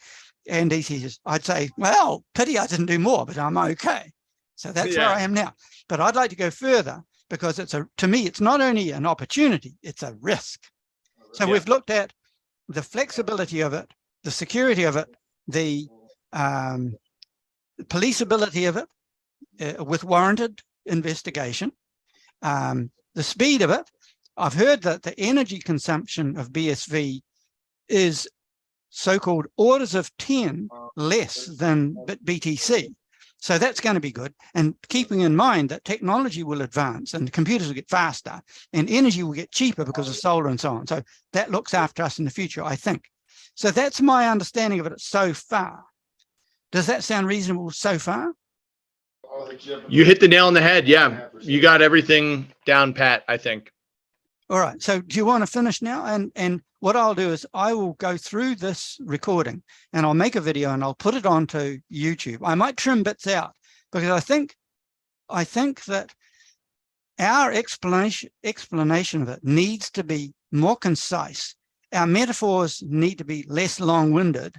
Speaker 2: and ETH, I'd say, well, pity I didn't do more, but I'm okay. So that's where I am now. But I'd like to go further, because to me, it's not only an opportunity, it's a risk. So we've looked at the flexibility of it, the security of it, the policeability of it with warranted investigation, the speed of it. I've heard that the energy consumption of BSV is so-called orders of 10 less than BTC. So that's going to be good. And keeping in mind that technology will advance and computers will get faster and energy will get cheaper because of solar and so on. So that looks after us in the future, I think. So that's my understanding of it so far. Does that sound reasonable so far?
Speaker 1: You hit the nail on the head. Yeah, you got everything down pat, I think.
Speaker 2: All right. So do you want to finish now? And what I'll do is I will go through this recording and I'll make a video and I'll put it onto YouTube. I might trim bits out, because I think that our explanation of it needs to be more concise. Our metaphors need to be less long-winded.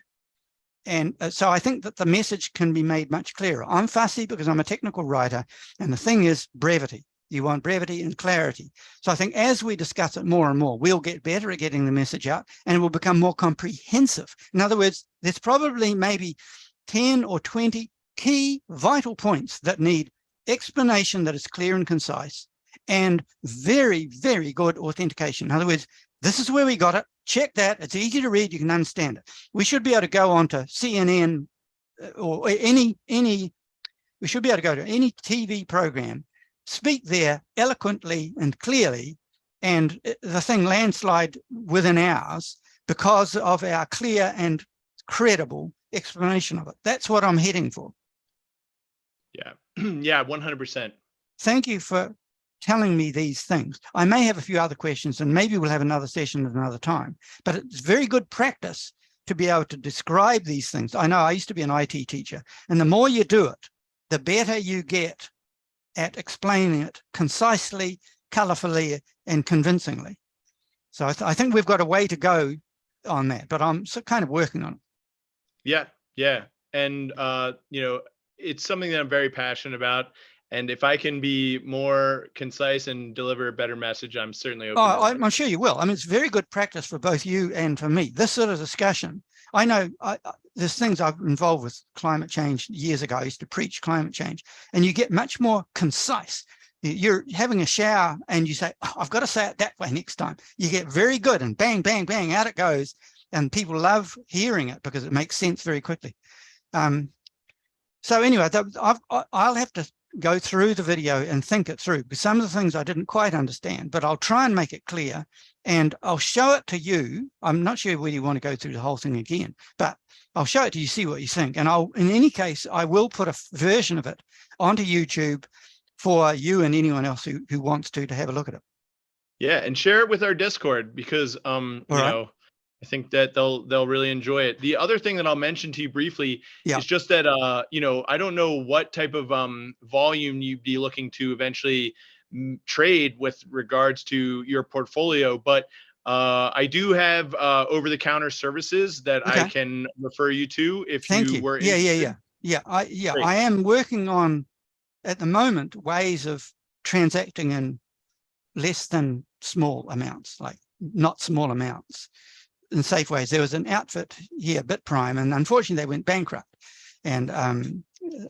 Speaker 2: And so I think that the message can be made much clearer. I'm fussy because I'm a technical writer, and the thing is brevity. You want brevity and clarity. So I think as we discuss it more and more, we'll get better at getting the message out, and it will become more comprehensive. In other words, there's probably maybe 10 or 20 key vital points that need explanation that is clear and concise, and very, very good authentication. In other words, This is where we got it. Check that. It's easy to read. You can understand it. We should be able to go on to CNN or we should be able to go to any TV program, speak there eloquently and clearly, and the thing landslide within hours because of our clear and credible explanation of it. That's what I'm heading for.
Speaker 1: Yeah, yeah, 100%.
Speaker 2: Thank you for telling me these things. I may have a few other questions, and maybe we'll have another session at another time, but it's very good practice to be able to describe these things. I know I used to be an IT teacher, and the more you do it, the better you get at explaining it concisely, colorfully, and convincingly. So I think we've got a way to go on that, but I'm kind of working on it.
Speaker 1: Yeah, yeah. And, you know, it's something that I'm very passionate about. And if I can be more concise and deliver a better message, I'm certainly open.
Speaker 2: I'm sure you will. I mean, it's very good practice for both you and for me. This sort of discussion, I know there's things I've involved with climate change years ago. I used to preach climate change, and you get much more concise. You're having a shower and you say, oh, I've got to say it that way next time. You get very good, and bang, bang, bang, out it goes. And people love hearing it because it makes sense very quickly. So anyway, I'll have to go through the video and think it through, because some of the things I didn't quite understand, but I'll try and make it clear, and I'll show it to you. I'm not sure whether you want to go through the whole thing again, but I'll show it to you, see what you think. And in any case, I will put a version of it onto YouTube for you and anyone else who wants to have a look at it.
Speaker 1: Yeah, and share it with our Discord, because you know, I think that they'll really enjoy it. The other thing that I'll mention to you briefly is just that you know, I don't know what type of volume you'd be looking to eventually trade with regards to your portfolio, but I do have over-the-counter services that I can refer you to if you were interested.
Speaker 2: I am working on at the moment ways of transacting in less than small amounts, like not small amounts, in safe ways. There was an outfit here, BitPrime, and unfortunately they went bankrupt. And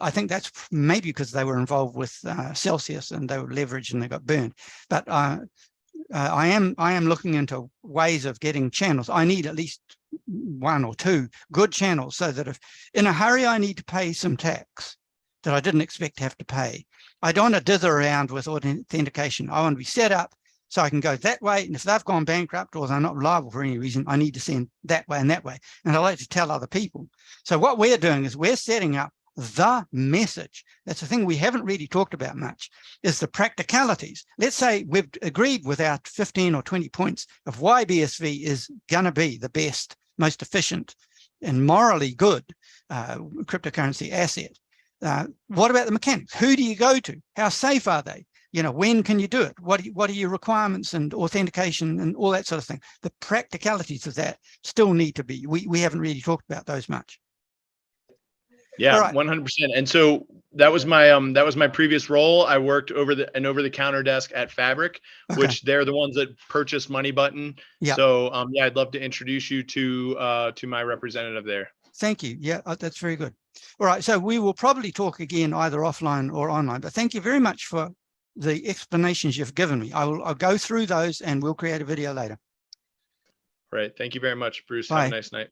Speaker 2: I think that's maybe because they were involved with Celsius and they were leveraged and they got burned. But I am looking into ways of getting channels. I need at least 1 or 2 good channels, so that if in a hurry I need to pay some tax that I didn't expect to have to pay, I don't want to dither around with authentication. I want to be set up so I can go that way. And if they've gone bankrupt or they're not reliable for any reason, I need to send that way and that way. And I like to tell other people. So what we're doing is we're setting up the message. That's the thing we haven't really talked about much, is the practicalities. Let's say we've agreed with our 15 or 20 points of why BSV is going to be the best, most efficient and morally good cryptocurrency asset. What about the mechanics? Who do you go to? How safe are they? You know, when can you do it? What are your requirements and authentication and all that sort of thing? The practicalities of that still need to be, we haven't really talked about those much.
Speaker 1: Yeah, 100%. And so that was my previous role. I worked over the counter desk at Fabric, which they're the ones that purchase Money Button. Yeah. So yeah, I'd love to introduce you to my representative there.
Speaker 2: Thank you. Yeah, that's very good. All right, so we will probably talk again either offline or online, but thank you very much for the explanations you've given me. I'll go through those and we'll create a video later.
Speaker 1: All right. Thank you very much, Bruce.
Speaker 2: Bye.
Speaker 1: Have a nice night.